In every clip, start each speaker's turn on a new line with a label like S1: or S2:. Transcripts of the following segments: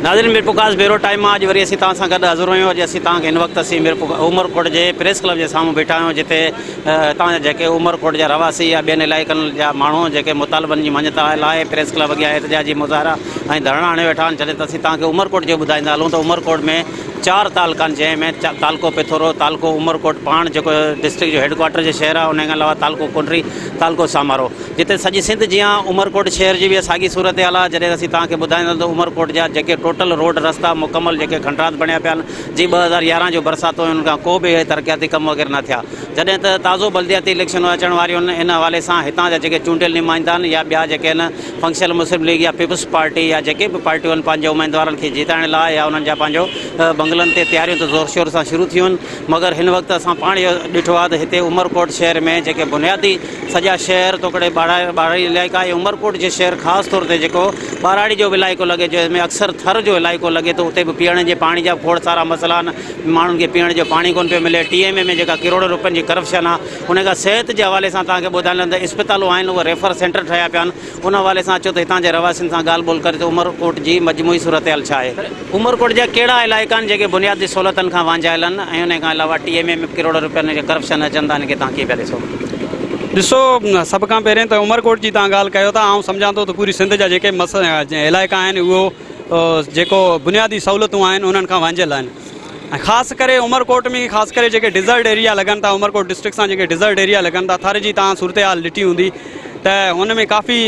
S1: नाज़रीन मिरपुकास बेरो टाइम अॼु वरी असीं तव्हां सां गॾु हाज़िर आहियूं। अॼु असीं तव्हांखे हिन वक़्तु असीं उमरकोट जे प्रेस क्लब जे साम्हूं बीठा आहियूं, जिते तव्हांजा जेके उमरकोट जा रवासी या ॿियनि इलाइक़नि जा माण्हू जेके मुतालबनि जी मञता लाइ प्रेस क्लब अॻियां एहतजाजी मुज़ाहिरा ऐं धरणा हणे वेठा आहिनि। जॾहिं त असीं तव्हांखे उमरकोट जो ॿुधाईंदा हलूं त उमरकोट में 4 तालुका आहिनि, जंहिंमें तालुको पिथोरो, तालुको उमरकोट पाण जेको डिस्ट्रिक्ट जो हेडक्वाटर जो शहर आहे, उन खां अलावा तालुको कुंडरी, तालुको सामारो, जिते सॼी सिंध जीअं उमरकोट शहर जी बि साॻी सूरत हाल आहे। जॾहिं असीं तव्हांखे ॿुधाईंदा त उमरकोट जा जेके टोटल रोड रस्ता मुकमल जेके खंडरात बणिया पिया आहिनि, जी 2011 जो बरसाति हुई, उनखां को बि तरक़ियाती कम वग़ैरह न थिया। जॾहिं त ताज़ो बल्दियाती इलेक्शन अचण वारियूं आहिनि, इन हवाले सां हितां जा जेके चूंडियल नुमाइंदा आहिनि या ॿिया जेके आहिनि फंक्शनल मुस्लिम लीग या पीपल्स पार्टी या जेके बि पार्टियूं आहिनि, पंहिंजे उमेदवारनि खे जिताइण लाइ या उन्हनि जा पंहिंजो बंगलनि ते तयारियूं त ज़ोर शोर सां शुरू थियूं आहिनि। मगर हिन वक़्तु असां पाण इहो ॾिठो आहे त हिते उमरकोट शहर में जेके बुनियादी सॼा शहर तोकड़े ॿारहाड़ी इलाइक़ा ऐं उमरकोट जे शहर ख़ासि तौर ते जेको ॿारहाड़ी जो बि इलाइक़ो लॻे, जंहिंमें अक्सर थर जो इलाइक़ो लॻे थो, उते बि पीअण जे पाणी जा खोड़ सारा मसइला आहिनि। माण्हुनि खे पीअण जो पाणी कोन पियो मिले। TMA में जेका करोड़ों रुपयनि जी करप्शन आहे, उन खां सिहत जे हवाले सां तव्हांखे ॿुधाइण त इस्पतालूं आहिनि, उहे रेफर सेंटर ठहिया पिया आहिनि। उन हवाले सां अचो त हितां जे रवासियुनि सां ॻाल्हि ॿोल करे त उमरकोट जी मजमूई सूरत हाल छा आहे। उमरकोट जा कहिड़ा इलाइक़ा आहिनि जेके बुनियादी सहूलियतनि खां वांझायल आहिनि ऐं उन खां अलावा TMA में करोड़ रुपयनि जो करप्शन अचनि था, इनखे तव्हां कीअं पिया ॾिसो?
S2: सभ खां पहिरियों त उमरकोट जी तव्हां ॻाल्हि कयो था, ऐं सम्झां थो त पूरी सिंध जा जेके इलाइक़ा आहिनि उहो जेको बुनियादी सहूलियतूं आहिनि उन्हनि खां वांझियल आहिनि। ऐं ख़ासि करे उमरकोट में ख़ासि करे जेके डिज़र्ट एरिया लॻनि था, उमरकोट डिस्ट्रिक्ट सां जेके डिज़र्ट एरिया लॻनि था, थर जी तव्हां सूरत हाल ॾिठी हूंदी त हुन में काफ़ी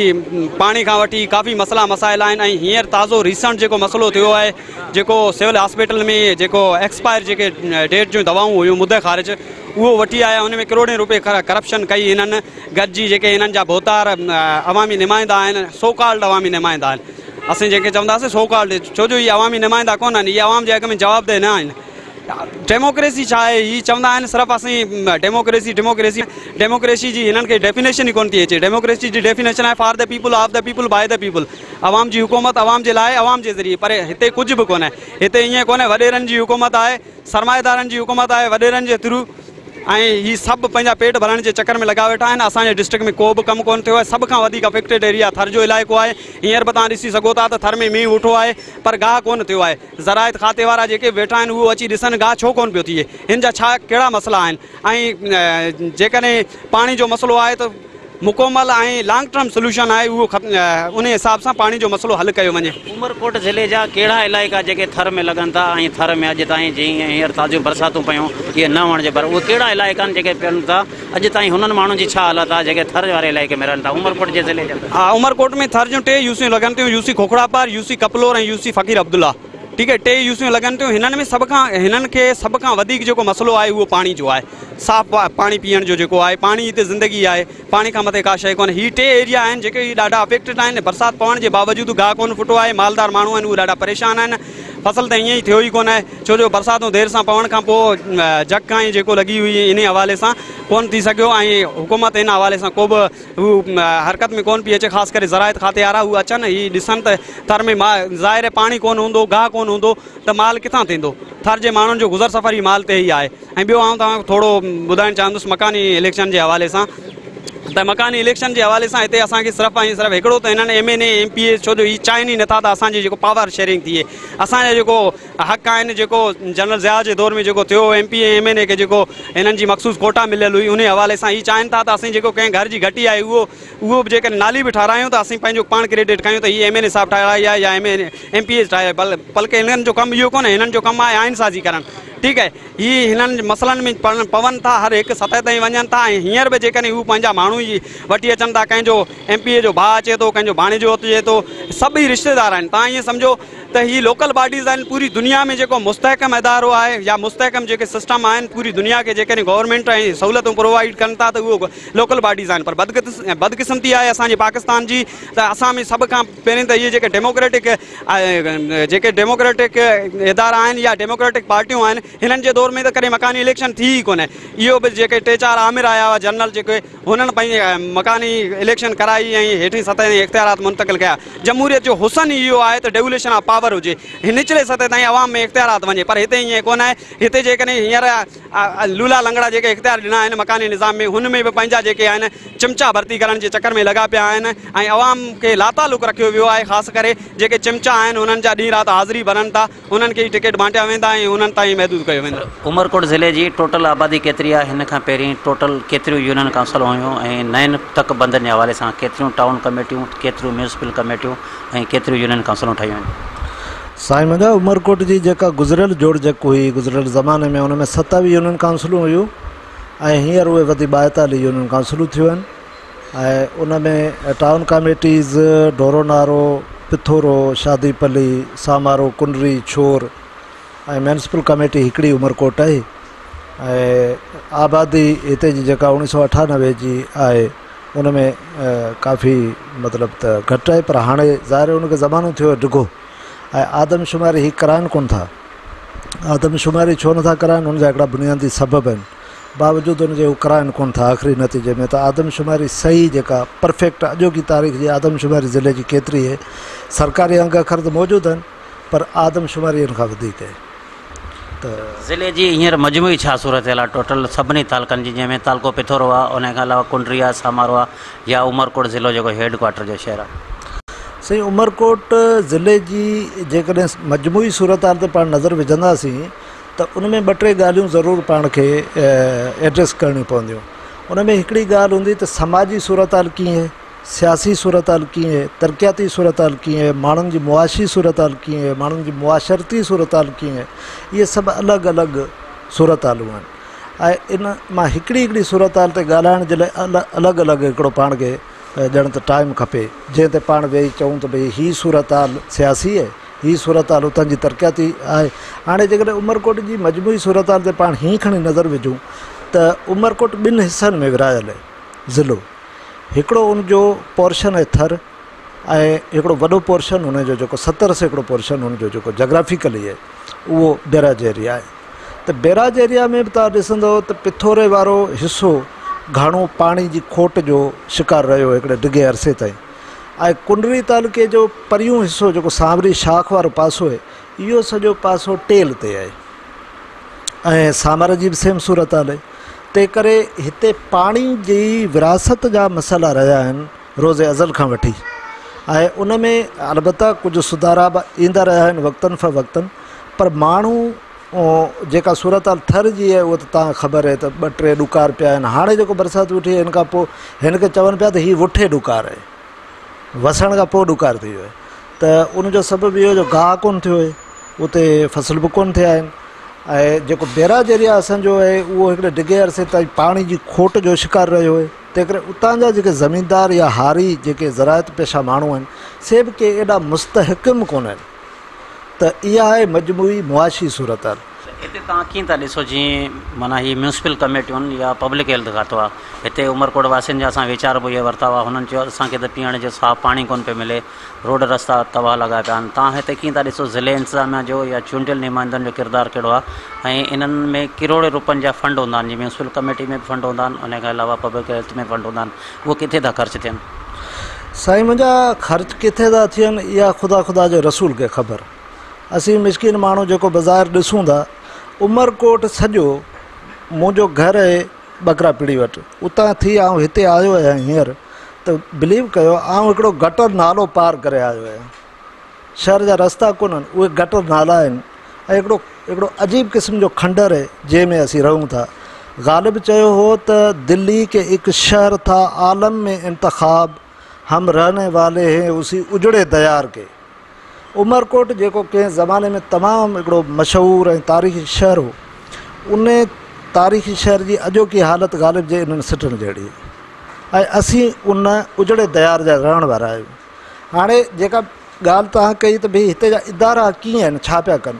S2: पाणी खां वठी काफ़ी मसइला मसाइल आहिनि। ऐं हींअर ताज़ो रीसेंट जेको मसइलो थियो आहे, जेको सिविल हॉस्पिटल में जेको एक्सपायर जेके डेट जूं दवाऊं हुयूं मुद्दे ख़ारिज, उहो वठी आया, हुन में करोड़े रुपए करप्शन कई हिननि गॾिजी। जेके हिननि जा भोतार अवामी नुमाइंदा आहिनि, सोकाल्ड अवामी नुमाइंदा आहिनि, असीं जंहिंखे चवंदासीं सोकाल्ड, छो जो इहे अवामी नुमाइंदा कोन आहिनि, इहे अवाम जे हक़ में जवाबदेह न आहिनि। डेमोक्रेसी छा आहे, हीअ चवंदा आहिनि सिर्फ़ु असीं डेमोक्रेसी जी हिननि खे डेफिनेशन ई कोन थी अचे। डेमोक्रेसी जी डेफिनेशन आहे for the people, of the people, by the people. अवाम जी हुकूमत अवाम जे लाइ, अवाम जे ज़रिए। पर हिते कुझु बि कोन्हे। हिते ईअं कोन्हे वॾेरनि जी हुकूमत आहे, सरमाएदारनि जी हुकूमत आहे वॾेरनि जे थ्रू, ऐं हीअ सभु पंहिंजा पेट भरण जे चकर में लॻा वेठा आहिनि। असांजे डिस्ट्रिक्ट में को बि कमु कोन थियो आहे। सभ खां वधीक अफेक्टेड एरिया थर जो इलाइक़ो आहे। हींअर बि तव्हां ॾिसी सघो था त थर में मींहुं उठो आहे, पर गाह कोन थियो आहे। ज़राइत खाते वारा जेके वेठा आहिनि, उहो अची ॾिसनि गाह छो कोन पियो थिए, हिन जा छा कहिड़ा मसइला आहिनि। ऐं जेकॾहिं पाणी जो मसइलो आहे त मुकमल ऐं लॉन्ग टर्म सोल्यूशन आहे, उहो उन हिसाब सां पाणी जो मसइलो हल कयो वञे।
S1: उमरकोट ज़िले जा कहिड़ा इलाइक़ा जेके थर में लॻनि था ऐं थर में अॼु ताईं जीअं हींअर ताज़ियूं बरसातूं पियूं, इहे न हुअण जे पर उहे कहिड़ा इलाइक़ा आहिनि जेके पियनि था अॼु ताईं, हुननि माण्हुनि जी छा हालत आहे जेके थर वारे इलाइक़े में रहनि था उमरकोट जे ज़िले जा?
S2: हा, उमरकोट में थर जूं 3 यूसियूं लॻनि थियूं, यूसी खोखड़ापार, यूसी कपलोर ऐं यूसी फ़कीर अब्दुल्ला। ठीक है, 3 यूसियूं लॻनि थियूं। हिननि में हिननि खे सभ खां वधीक जेको मसइलो आहे उहो पाणी जो आहे। साफ़ु पाणी पीअण जो जेको आहे, पाणी हिते ज़िंदगी आहे, पाणी खां मथे का शइ कोन्हे। हीअ 3 एरिया आहिनि जेके ॾाढा अफेक्टेड आहिनि। बरसाति पवण जे बावजूदि गाह कोन फुटो आहे। मालदार माण्हू आहिनि, उहे ॾाढा परेशान आहिनि। फसल त ईअं ई थियो ई कोन आहे, छो जो बरसातूं देरि सां पवण खां पोइ जग खां ई जेको लॻी हुई इन हवाले सां कोन थी सघियो। ऐं हुकूमत इन हवाले सां को बि हू हरकत में कोन पई अचे। ख़ासि करे ज़राइत खाते वारा उहे अचनि, हीअ ॾिसनि त थर में ज़ाहिर पाणी कोन हूंदो, गाह कोन हूंदो त माल किथां थींदो। थर जे माण्हुनि जो गुज़र सफ़र ई माल ते ई आहे। ऐं ॿियो आउं तव्हांखे थोरो ॿुधाइणु चाहींदुसि मकानी इलेक्शन जे हवाले सां, त मकानी इलेक्शन जे हवाले सां हिते असांखे सिर्फ़ु ऐं सिर्फ़ु हिकिड़ो त हिननि MNA MPA, छो जो हीअ चाहिनि ई नथा त असांजी जेको पावर शेयरिंग थिए। असांजा जेको हक़ आहिनि, जेको जनरल ज़िया जे दौर में जेको थियो, MPA MNA खे जेको हिननि जी मख़सूस कोटा मिलियल हुई, उन हवाले सां हीअ चाहिनि था त असीं जेको कंहिं घर जी घटी आहे उहो बि जेकॾहिं नाली बि ठारायूं त असीं पंहिंजो पाण क्रेडिट कयूं त हीअ MNA साहिबु ठाराई आहे या MPA ठाहे। बल्कि हिननि जो कमु इहो कोन्हे, हिननि जो कमु आहे आइन साज़ी करणु। ठीक है, हीअ हिननि मसइलनि में पवनि था, हर हिकु सतह ताईं वञनि था। ऐं हींअर बि जेकॾहिं हू पंहिंजा माण्हू ई वठी अचनि था, कंहिंजो MPA जो भाउ अचे थो, कंहिंजो भाणेजो अचे थो, सभई रिश्तेदार आहिनि। तव्हां ईअं सम्झो त हीअ लोकल बॉडीज़ आहिनि। पूरी दुनिया में जेको मुस्तहकम इदारो आहे या मुस्तहकम जेके सिस्टम आहिनि पूरी दुनिया खे जेकॾहिं गवर्नमेंट ऐं सहूलियतूं प्रोवाइड कनि था त उहो लोकल बॉडीज़ आहिनि। पर बदकिस्मती आहे असांजे पाकिस्तान जी त असां में सभ खां पहिरीं त इहे जेके डेमोक्रेटिक इदारा आहिनि या डेमोक्रेटिक पार्टियूं आहिनि, हिननि जे दौर में त कॾहिं मकानी इलेक्शन थी ई कोन्हे। इहो बि जेके 3-4 आमिर आया हुआ जनरल जेके हुननि पंहिंजे मकानी इलेक्शन कराई ऐं हेठि सतह ते इख़्तियारात मुंतक़िल कया। जमहूरियत जो हुसन इहो आहे त डेवल्यूशन ऑफ पावर हुजे, निचले सतह ताईं आवाम में इख़्तियारात वञे, पर हिते ईअं कोन आहे। हिते जेकॾहिं हींअर लूला लंगड़ा जेके इख़्तियार ॾिना आहिनि मकानी निज़ाम में, हुन में बि पंहिंजा जेके आहिनि चिमचा भर्ती करण जे चकर में लॻा पिया आहिनि ऐं आवाम खे लातालुक रखियो वियो आहे। ख़ासि करे जेके चिमचा आहिनि हुननि जा ॾींहुं राति हाज़िरी भरनि था, हुननि खे ई टिकट बांटिया वेंदा ऐं हुननि ताईं महदूद कयो वेंदो।
S1: उमरकोट ज़िले जी टोटल आबादी केतिरी आहे? हिन खां पहिरीं टोटल केतिरियूं यूनियन काउंसिल हुयूं ऐं नयनि तक बंदनि जे हवाले सां केतिरियूं टाउन कमेटियूं, केतिरियूं म्यूनिसिपल कमेटियूं ऐं केतिरियूं यूनियन काउंसिलूं ठहियूं आहिनि?
S3: साईं मुंहिंजा उमरकोट जी जेका गुज़िरियल जोड़जक हुई गुज़िरियल ज़माने में, उन में 27 यूनियन काउंसिलूं हुयूं ऐं हींअर उहे वधी 42 यूनियन काउंसिलूं थियूं आहिनि। ऐं उन में टाउन कमेटीज़ ढोरो नारो, पिथोरो, शादीपली, सामारो, कुंडरी, छोर ऐं म्यूनिसिपल कमेटी हिकिड़ी उमरकोट आहे। ऐं आबादी हिते जी जेका 1998 जी आहे उन में काफ़ी मतिलबु त घटि आहे, पर हाणे ज़ाहिर उनखे ज़मानो थियो डिघो ऐं आदमशुमारी ही कराइनि कोन था। आदमशुमारी छो नथा कराइनि? हुनजा हिकिड़ा बुनियादी सबब आहिनि, बावजूदि हुनजे हू कराइनि कोन था। आख़िरी नतीजे में त आदमशुमारी सही जेका परफेक्ट अॼोकी तारीख़ जी आदमशुमारी ज़िले जी केतिरी आहे, सरकारी अंग अखर त मौजूदु आहिनि पर आदमशुमारी हिन खां वधीक आहे। त
S1: ज़िले जी हींअर मजमूई छा सूरत आहे टोटल सभिनी तालुकनि जी, जंहिंमें तालको पिथोरो आहे, उन खां अलावा कुंडरी आहे, सामारो आहे या उमरकोट ज़िलो जेको हेड क्वार्टर जो शहर आहे?
S3: सही, उमरकोट ज़िले जी जेकॾहिं मजमूई सूरत हाल ते पाण नज़र विझंदासीं त उन में 2-3 ॻाल्हियूं ज़रूरु पाण खे एड्रेस करणियूं पवंदियूं। उन में हिकिड़ी ॻाल्हि हूंदी त समाजी सूरत हाल कीअं आहे, सियासी सूरत हाल कीअं आहे, तरक़ियाती सूरत हाल कीअं आहे, माण्हुनि जी मुआशी सूरत हाल कीअं आहे, माण्हुनि जी मुआशरती सूरत हाल कीअं आहे, इहे सभु अलॻि अलॻि सूरत हालूं आहिनि। ऐं इन मां हिकिड़ी सूरत हाल ते ॻाल्हाइण जे लाइ अलॻि अलॻि हिकिड़ो पाण खे ॼण त टाइम खपे, जंहिं ते पाण वेही चऊं त भई हीअ सूरत हाल सियासी आहे, हीअ सूरत हाल उतां जी तरक़ियाती आहे। हाणे जेकॾहिं उमरकोट जी मजमूई सूरत हाल ते पाण हीअं खणी नज़र विझूं त उमरकोट 2 हिसनि में विरायल आहे ज़िलो। हिकिड़ो उनजो पोर्शन आहे थर ऐं हिकिड़ो वॾो पोर्शन हुनजो जेको 70 सैकड़ो पोर्शन हुनजो जेको जोग्राफिकली आहे उहो बैराज एरिया आहे। त बैराज एरिया में बि तव्हां ॾिसंदव त पिथोरे वारो हिसो घणो पाणी जी खोट जो शिकार रहियो हिकिड़े डिघे अरसे ताईं। ऐं कुंडरी तालुके जो परियूं हिसो जेको सांवरी शाख वारो पासो आहे, इहो सॼो पासो टेल ते आहे ऐं सामर जी बि सेम सूरत हाल आहे। तंहिं करे हिते पाणी जी विरासत जा मसइला रहिया आहिनि रोज़े अज़ल खां वठी ऐं उन में अलबत्ता कुझु सुधारा बि ईंदा रहिया आहिनि वक़्तनि फ़ वक़्तनि, पर माण्हू जेका सूरत हाल थर जी आहे उहा त तव्हां ख़बर आहे त 2-3 ॾुकार पिया आहिनि। हाणे जेको बरसाति वेठी आहे हिन खां पोइ हिन खे चवनि पिया त हीअ वुठे ॾुकार आहे, वसण खां पोइ ॾुकार थी वियो आहे। त उनजो सबबु इहो जो गाह कोन थियो आहे, उते फसल बि कोन थिया आहिनि ऐं जेको बैराज एरिया असांजो आहे उहो हिकिड़े डिघे अरसे ताईं पाणी जी खोट जो शिकार रहियो आहे। तंहिं करे उतां जा जेके ज़मीनदार या हारी जेके ज़रायत पेशा माण्हू आहिनि से बि के एॾा मुस्तहकिम कोन आहिनि। त इहा आहे मजमूई मुआशी सूरत हाल।
S1: हिते तव्हां कीअं था ॾिसो जीअं माना हीअ म्यूनिसिपल कमेटियुनि या पब्लिक हेल्थ खातो आहे, हिते उमरकोट वासियुनि जा असां वीचार बि इहे वरिता हुआ, हुननि चयो असांखे त पीअण जो साफ़ु पाणी कोन पियो मिले, रोड रस्ता तबाह लॻा पिया आहिनि। तव्हां हिते कीअं था ॾिसो ज़िले इंतिज़ामिया जो या चूंडियल नुमाइंदनि जो किरदारु कहिड़ो आहे ऐं इन्हनि में किरोड़े रुपयनि जा फंड हूंदा आहिनि, जीअं म्यूनिसिपल कमेटी में बि फंड हूंदा आहिनि, उन खां अलावा पब्लिक हेल्थ में फंड हूंदा आहिनि, उहे किथे था ख़र्चु थियनि?
S3: साईं मुंहिंजा ख़र्च किथे था थियनि इहा ख़ुदा जो रसूल खे ख़बर। असीं मिसकिन माण्हू जेको बाज़ारि ॾिसूं था, उमरकोट सॼो मुंहिंजो घरु आहे बकरा पीड़ी वटि, उतां थी आउं हिते आयो आहियां हींअर त बिलीव कयो आउं हिकिड़ो गटर नालो पार करे आयो आहियां। शहर जा रस्ता कोन्हनि, उहे गटर नाला आहिनि ऐं हिकिड़ो अजीब क़िस्म जो खंडर आहे जंहिंमें असीं रहूं था। ग़ालिब चयो हो त दिल्ली के एक शहर था आलम में इंतखाब, हम रहने वाले हैं उसी उजड़े दयार के। उमरकोट जेको कंहिं ज़माने में तमामु हिकिड़ो मशहूरु ऐं तारीख़ी शहर हो, उन तारीख़ी शहर जी अॼोकी हालत ग़ालिब जे इन्हनि सिटनि जहिड़ी ऐं असीं उन उजड़े दयार जा रहण वारा आहियूं। हाणे जेका ॻाल्हि तव्हां कई त भई हिते जा इदारा कीअं आहिनि, छा पिया कनि,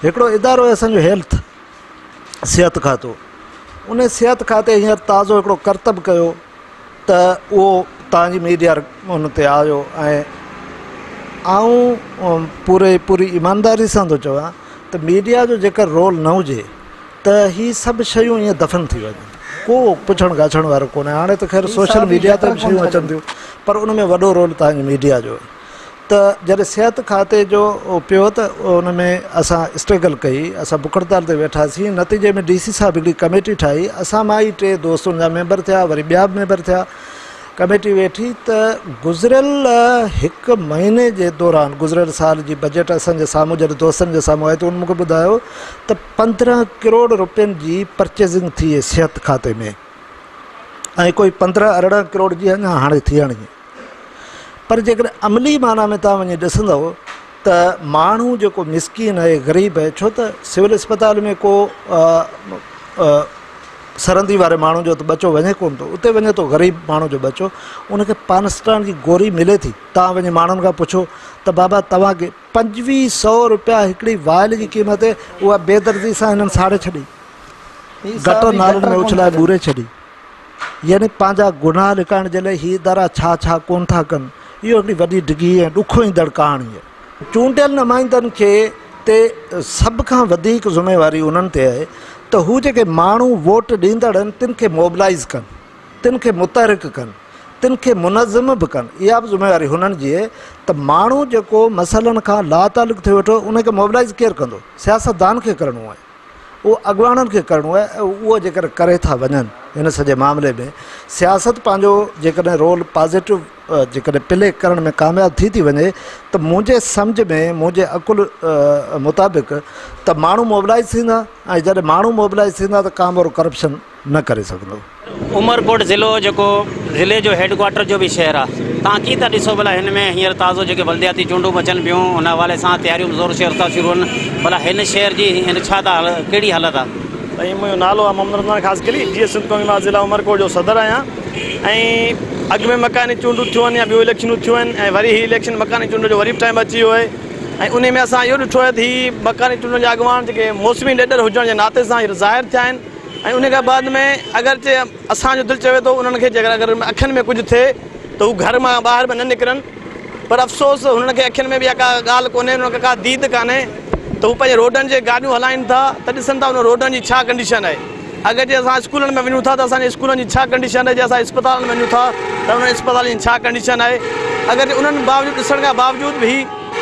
S3: हिकिड़ो इदारो आहे असांजो हेल्थ सिहत खातो। उन सिहत खाते हींअर ताज़ो हिकिड़ो करतब कयो त उहो तव्हांजी मीडिया उन ते आयो ऐं आऊं पूरी ईमानदारी सां थो चवां त मीडिया जो जेकर रोल न हुजे त ही सभु शयूं ईअं दफ़न थी वञनि, को पुछण गाछण वारो कोन्हे। हाणे त ख़ैर सोशल मीडिया ते बि शयूं अचनि थियूं, पर उन में वॾो रोल तव्हांजी मीडिया जो आहे। त जॾहिं सिहत खाते जो पियो त उन में असां स्ट्रगल कई, असां बुख हड़ताल ते वेठासीं। नतीजे में DC साहब हिकिड़ी कमेटी ठाही, असां मां ई 3 दोस्तनि जा मेंबर थिया, वरी ॿिया बि मेंबर थिया। कमेटी वेठी त गुज़िरियल 1 महीने जे दौरान, गुज़िरियल साल जी बजट असांजे साम्हूं जॾहिं दोस्तनि जे साम्हूं आहे त उन मूंखे ॿुधायो त 15 करोड़ रुपयनि जी परचेज़िंग थी आहे सिहत खाते में, ऐं कोई 15-18 करोड़ जी अञा हाणे थियणी। पर जेकर अमली माना में तव्हां वञी ॾिसंदव त माण्हू जेको मिसकीन आहे, ग़रीब आहे, छो त सिविल अस्पताल में को सरंदी वारे माण्हू जो त बचो वञे कोन थो, उते वञे थो ग़रीब माण्हू जो बचो, उनखे पानस्टान जी गोरी मिले थी। तव्हां वञी माण्हुनि खां पुछो त बाबा तव्हांखे 2500 रुपया हिकिड़ी वाइल जी क़ीमत, उहा बेदर्दी सां हिननि साड़े छॾी, गटर नालनि में उछलाए ॿूरे छॾी। यानी पंहिंजा गुनाह लिकाइण जे लाइ हीअ इदारा छा छा कोन था कनि। इहो हिकिड़ी वॾी डिघी ऐं ॾुखो ईंदड़ कहाणी आहे। चूंडियल नुमाइंदनि खे ते सभ खां वधीक ज़िम्मेवारी उन्हनि ते आहे त हू जेके माण्हू वोट ॾींदड़ आहिनि तिन खे मोबिलाइज़ कनि, तिन खे मुतहरिक कनि, तिन खे मुनज़िम बि कनि। इहा बि ज़िम्मेवारी हुननि जी आहे त माण्हू जेको मसइलनि खां लातालुक़ थियो वेठो उनखे मोबिलाइज़ केरु कंदो? सियासतदान खे करिणो आहे, उहो अॻुवाणनि खे करिणो आहे। ऐं उहो जेकर करे था वञनि हिन सॼे मामले में, सियासत पंहिंजो जेकॾहिं रोल पॉज़िटिव जेकॾहिं प्ले करण में कामयाबु थी वञे त मुंहिंजे सम्झ में, मुंहिंजे अकुल मुताबिक़ त माण्हू मोबिलाइज़ थींदा, ऐं जॾहिं माण्हू मोबिलाइज़ थींदा त काम और करप्शन न करे सघंदो।
S1: उमरकोट ज़िलो जेको ज़िले जो हेडक्वार्टर जो बि शहरु आहे, तव्हां कीअं था ॾिसो भला हिन में हींअर ताज़ो जेके बल्दियाती चूंडूं अचनि पियूं उन हवाले सां तयारियूं ज़ोर शोर सां शुरू आहिनि, भला हिन शहर जी हिन छा था कहिड़ी हालत आहे?
S4: भाई मुंहिंजो नालो आहे मोहम्मद रमज़ान ख़ासकली, जीअं सिंध क़ौमी मां ज़िला उमरकोट जो सदर आहियां। ऐं अॻु में मकानी चूंडूं थियूं आहिनि या ॿियूं इलेक्शनूं थियूं आहिनि, ऐं वरी हीअ इलेक्शन मकानी चूंड जो वरी बि टाइम अची वियो आहे। ऐं उन में असां इहो ॾिठो आहे त हीअ मकानी चूंडनि जा अॻुवान जेके मौसमी लीडर हुजण जे नाते सां हीअ ज़ाहिर थिया आहिनि। ऐं उन खां बाद में अगरि असांजो दिलि चवे थो उन्हनि खे जेकर अगरि अखियुनि में कुझु थिए त हू घर मां ॿाहिरि बि न निकिरनि, पर अफ़सोस हुननि खे अखियुनि में बि का ॻाल्हि कोन्हे, हुननि खे का दीद कान्हे त हू पंहिंजे रोडनि जे गाॾियूं हलाइनि था त ॾिसनि था उन रोडनि जी छा कंडीशन आहे। अगरि जे असां स्कूलनि में वञूं था त असांजे स्कूलनि जी छा कंडीशन आहे, जे असां अस्पतालनि में वञूं था त उन्हनि अस्पतालनि जी छा कंडीशन आहे। अगरि उन्हनि बावजूदि ॾिसण खां बावजूदि बि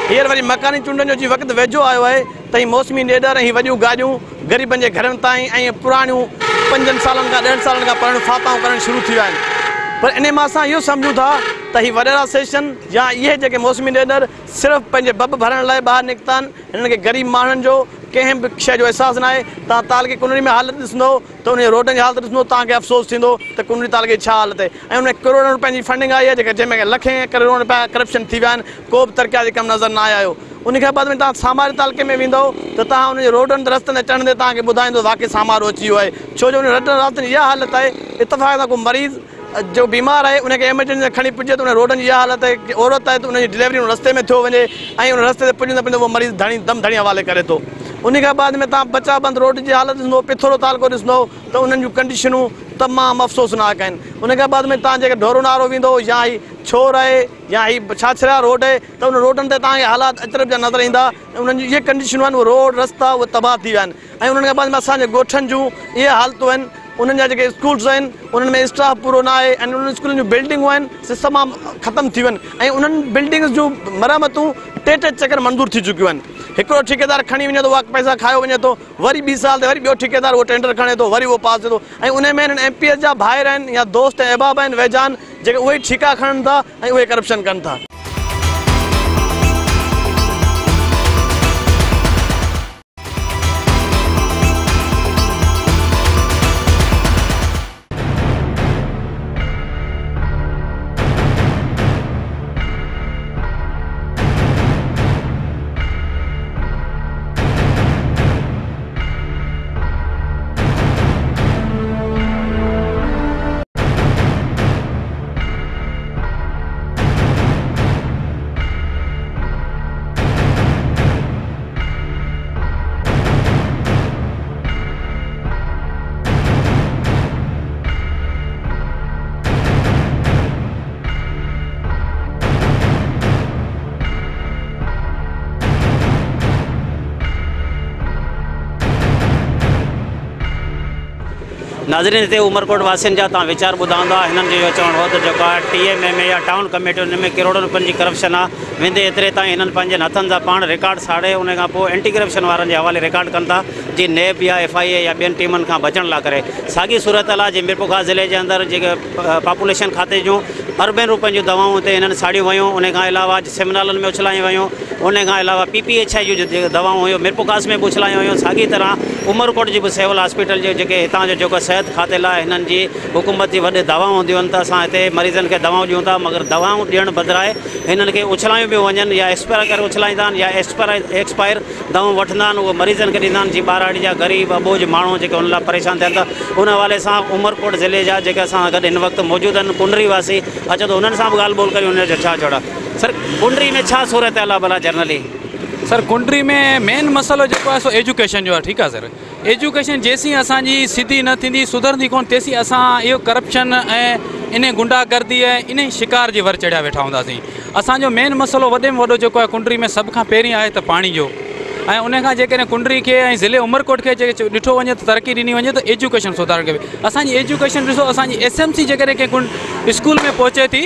S4: हींअर वरी मकानी चूंडनि जो जीअं वक़्तु वेझो आयो आहे त हीअ मौसमी लीडर ऐं हीअ वॾियूं गाॾियूं ग़रीबनि जे घरनि ताईं ऐं पुराणियूं 5 सालनि खां 10 सालनि खां पुराणियूं फाताऊं करणु शुरू थियूं आहिनि। पर इन मां असां इहो सम्झूं था त हीअ वॾेरा सेशन या इहे जेके मौसमी लीडर सिर्फ़ु पंहिंजे बब भरण लाइ ॿाहिरि निकिता आहिनि। हिननि खे ग़रीब माण्हुनि जो कंहिं बि शइ जो अहसासु न आहे। तव्हां तालके कुनरी में हालत ॾिसंदो त उन रोडनि जी हालत ॾिसंदो तव्हांखे अफ़सोस थींदो त कुनरी तालके छा हालत आहे। ऐं उन करोड़नि रुपयनि जी फंडिंग आई आहे जेके जंहिंमें लखें करोड़ रुपया करप्शन थी विया आहिनि, को बि तरक़ियाती कमु नज़र न आयो। उन खां बाद में तव्हां सामार तालके में वेंदो त तव्हां उनजे रोडनि ते रस्तनि ते चढ़ंदे तव्हांखे ॿुधाईंदो वाक़ई सामारो अची वियो आहे। छो जो उन रातिनि इहा हालत आहे, इतफ़ाक़ सां को मरीज़ जो बीमार आहे उनखे एमरजेंसी में खणी पुॼे त उन रोडनि जी इहा हालत आहे की औरत आहे त उनजी डिलीवरी उन रस्ते में थियो वञे ऐं उन रस्ते ते पुॼंदे पुॼंदे उहो मरीज़ दम धणी हवाले करे थो। उन खां बाद में तव्हां बचा बंदि रोड जी हालत ॾिसंदो, पिथोरो तालको ॾिसंदो त उन्हनि जूं कंडीशनूं तमामु अफ़सोसनाक आहिनि। उन खां बाद में तव्हां जेके ढोरो नारो वेंदो या ही छोर आहे या ही छाछरा रोड आहे त उन रोडनि ते तव्हांखे हालात अचरब जा नज़र ईंदा। उन्हनि जी इहे कंडीशनूं आहिनि, उहे रोड रस्ता उहे तबाह थी विया आहिनि। ऐं उन्हनि खां बाद में असांजे ॻोठनि जूं इहे हालतूं आहिनि, उन्हनि जा जेके स्कूल्स आहिनि उन्हनि में स्टाफ पूरो न आहे ऐं उन्हनि स्कूलनि जूं बिल्डिंगूं आहिनि से तमामु ख़तमु थी वियूं आहिनि। ऐं उन्हनि बिल्डिंग्स जूं मरमतूं 3 चकर मंज़ूर थी चुकियूं आहिनि। हिकिड़ो ठेकेदार खणी वञे थो, उहा पैसा खायो वञे थो, वरी 2 साल ते वरी ॿियो ठेकेदार उहो टेंडर खणे थो, वरी उहो पास थिए थो। ऐं उन में हिननि MPS जा भाइर आहिनि या दोस्त ऐं अहबाब आहिनि वेझान जेके उहे ठीका खणनि था ऐं उहे करप्शन कनि था।
S1: नाज़रीन हिते उमरकोट वासियुनि जा तव्हां वीचार ॿुधाईंदा हिननि जो चवणु हो त जेको आहे TMA में या टाउन कमेटी उन में करोड़नि रुपयनि जी करप्शन आहे वेंदे एतिरे ताईं हिननि पंहिंजनि हथनि सां पाण रिकॉर्ड साड़े उन खां पोइ एंटी करप्शन वारनि जे हवाले रिकॉर्ड कनि था जीअं NAB या FIA या ॿियनि टीमनि खां बचण लाइ करे साॻी सूरत आहे जे मिरपुखा ज़िले जे अंदरि जेके पॉपुलेशन खाते जूं अरबनि रुपयनि जूं दवाऊं हिते हिननि साड़ियूं वयूं उन खां अलावा सेमिनारनि में उछलायूं वयूं उन खां अलावा PPHI जूं जेके दवाऊं हुयूं मिरपुखास में बि उछलायूं हुयूं साॻी तरह उमरकोट जी बि सिविल हॉस्पिटल जो जेके हितां जो जेको सिहत खाते लाइ हिननि जी हुकूमत जी वॾे दवाऊं हूंदियूं आहिनि त असां हिते मरीज़नि खे दवाऊं ॾियूं था मगर दवाऊं ॾियणु बदिराए हिननि खे उछलायूं पियूं वञनि या एक्सपायर करे उछलाईंदा आहिनि या एक्सपायर दवाऊं वठंदा आहिनि उहे मरीज़नि खे ॾींदा आहिनि जीअं ॿारहाड़ी जा ग़रीब अबोझ माण्हू जेके हुन लाइ परेशान थियनि था उन हवाले सां उमरकोट ज़िले जा जेके असां गॾु हिन वक़्तु मौजूदु आहिनि कुंडरी वासी अचो त उन्हनि सां बि ॻाल्हि ॿोल करियूं हुनजो छा चवणु आहे सर कुंडरी में छा सूरत आहे भला जनरली
S5: सर कुंडरी में मेन मसलो जेको आहे सो एजुकेशन जो आहे ठीकु आहे सर एजुकेशन जेसीं असांजी सिधी न थींदी सुधरंदी कोन तेसीं असां इहो करप्शन ऐं इन गुंडागर्दी ऐं इन शिकार जे वर चढ़िया वेठा हूंदासीं असांजो मेन मसलो वॾे में वॾो जेको आहे कुंडरी में सभ खां पहिरीं आहे त पाणी जो ऐं उन खां जेकॾहिं कुंडरी खे ऐं ज़िले उमरकोट खे जेके ॾिठो वञे त तरक़ी ॾिनी वञे त एजुकेशन सुधारणु खपे असांजी एजुकेशन ॾिसो असांजी SMC जेकॾहिं कंहिं स्कूल में पहुचे थी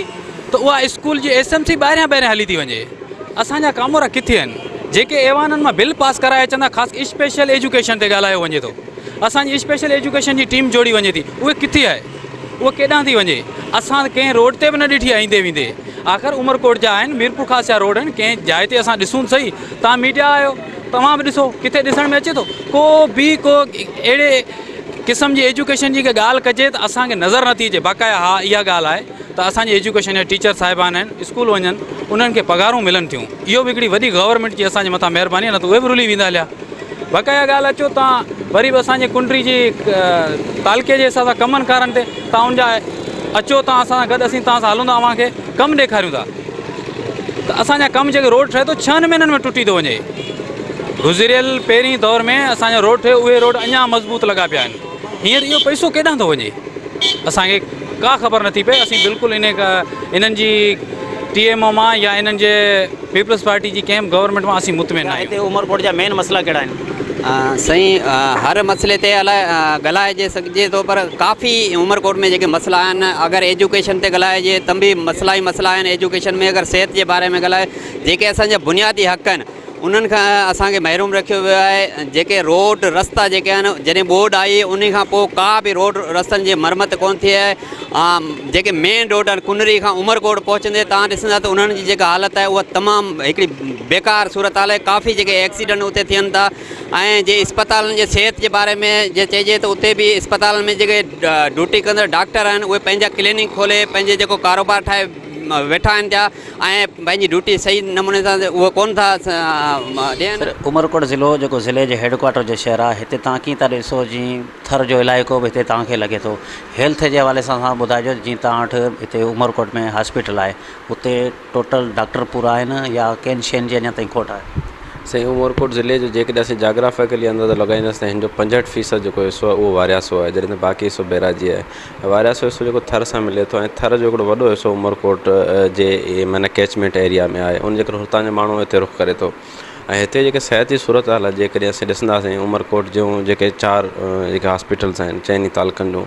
S5: त उहा स्कूल जी SMC ॿाहिरियां हली थी वञे असांजा कामोरा किथे आहिनि जेके ऐवाननि मां बिल पास कराए अचनि था ख़ासि स्पेशल एजुकेशन ते ॻाल्हायो वञे थो असांजी स्पेशल एजुकेशन जी टीम जोड़ी वञे थी उहे किथे आहे उहा केॾांहुं थी वञे असां कंहिं रोड ते बि न ॾिठी आहे ईंदे वेंदे आख़िर उमरकोट जा आहिनि मीरपुर ख़ासि जा रोड आहिनि कंहिं जाइ ते असां ॾिसूं सही तव्हां मीडिया आहियो तव्हां बि ॾिसो किथे ॾिसण में अचे थो को अहिड़े क़िस्म जी एजुकेशन जी ॻाल्हि कजे त असांखे नज़र नथी अचे बाक़ाया हा इहा ॻाल्हि आहे त असांजी एजुकेशन जा टीचर साहिबान आहिनि स्कूल वञनि उन्हनि खे पघारूं मिलनि थियूं इहो बि हिकिड़ी वॾी गवर्नमेंट जी असांजे मथां महिरबानी आहे न त उहे बि रुली वेंदा हलिया बाक़ाया ॻाल्हि अचो तव्हां वरी बि असांजे कुंडरी जी तालके जे हिसाब सां कमनि कारनि ते तव्हां उनजा अचो तव्हां असां सां गॾु असीं तव्हां सां हलूं था तव्हांखे कमु ॾेखारियूं था त असांजा कमु जेके रोड ठहे थो 6 महीननि में टुटी थो वञे गुज़िरियल पहिरीं दौर में असांजा रोड ठहे उहे रोड अञा मज़बूत लॻा पिया आहिनि हींअर इहो पैसो केॾांहुं थो वञे असांखे का ख़बर नथी पए असीं बिल्कुलु इन्हनि जी TMO मां या इन्हनि जे पीपल्स पार्टी जी कंहिं गवर्नमेंट मां असीं मुतमिन आहियूं
S1: हिते उमरकोट जा मेन मसला कहिड़ा आहिनि
S6: सही हर मसइले ते ॻाल्हाइजे सघिजे थो पर काफ़ी उमरकोट में जेके मसइला आहिनि अगरि एजुकेशन ते ॻाल्हाइजे त बि मसइला ई मसइला आहिनि एजुकेशन में अगरि सिहत जे बारे में ॻाल्हाए जेके असांजा बुनियादी हक़ आहिनि उन्हनि खां असांखे महरूम रखियो वियो आहे जेके रोड रस्ता जेके आहिनि जॾहिं बोर्ड आई उन खां पोइ का बि रोड रस्तनि जी मरमत कोन थी आहे जेके मेन रोड आहिनि कुंडरी खां उमरकोट पहुचंदे तव्हां ॾिसंदा त उन्हनि जी जेका हालति आहे उहा तमामु हिकिड़ी बेकार सूरत हाल आहे काफ़ी जेके एक्सीडेंट उते थियनि था ऐं जे अस्पतालनि जे सिहत जे बारे में जे चइजे त उते बि अस्पतालनि में जेके ड्यूटी कंदड़ डॉक्टर आहिनि उहे पंहिंजा क्लिनिक खोले पंहिंजे जेको कारोबार ठाहे वेठा आहिनि पिया ऐं पंहिंजी ड्यूटी सही नमूने सां उहो कोन था ॾियनि
S1: उमरकोट ज़िलो जेको ज़िले जे हेडक्वाटर जो शहर आहे हिते तव्हां कीअं था ॾिसो जीअं थर जो इलाइक़ो बि हिते तव्हांखे लॻे थो हेल्थ जे हवाले सां ॿुधाइजो जीअं तव्हां वटि हिते उमरकोट में हॉस्पिटल आहे उते टोटल डॉक्टर पूरा आहिनि या कंहिं शयुनि जी अञा ताईं खोट आहे
S7: सही उमरकोट ज़िले जो जेकॾहिं असीं जाग्राफिकली अंदाज़ो लॻाईंदासीं त हिन जो 65% जेको हिसो आहे उहो वारियासो आहे जॾहिं त बाक़ी हिसो बैराजी आहे वारियासो हिसो जेको थर सां मिले थो ऐं थर जो हिकिड़ो वॾो हिसो उमरकोट जे माना कैचमेंट एरिया में आहे उन जे करे हुतां जो माण्हू हिते रुख करे थो ऐं हिते जेके सिहत जी सूरत हाल आहे जेकॾहिं असीं ॾिसंदासीं उमरकोट जूं जेके 4 जेके हॉस्पिटल्स आहिनि 4 तालुकनि जूं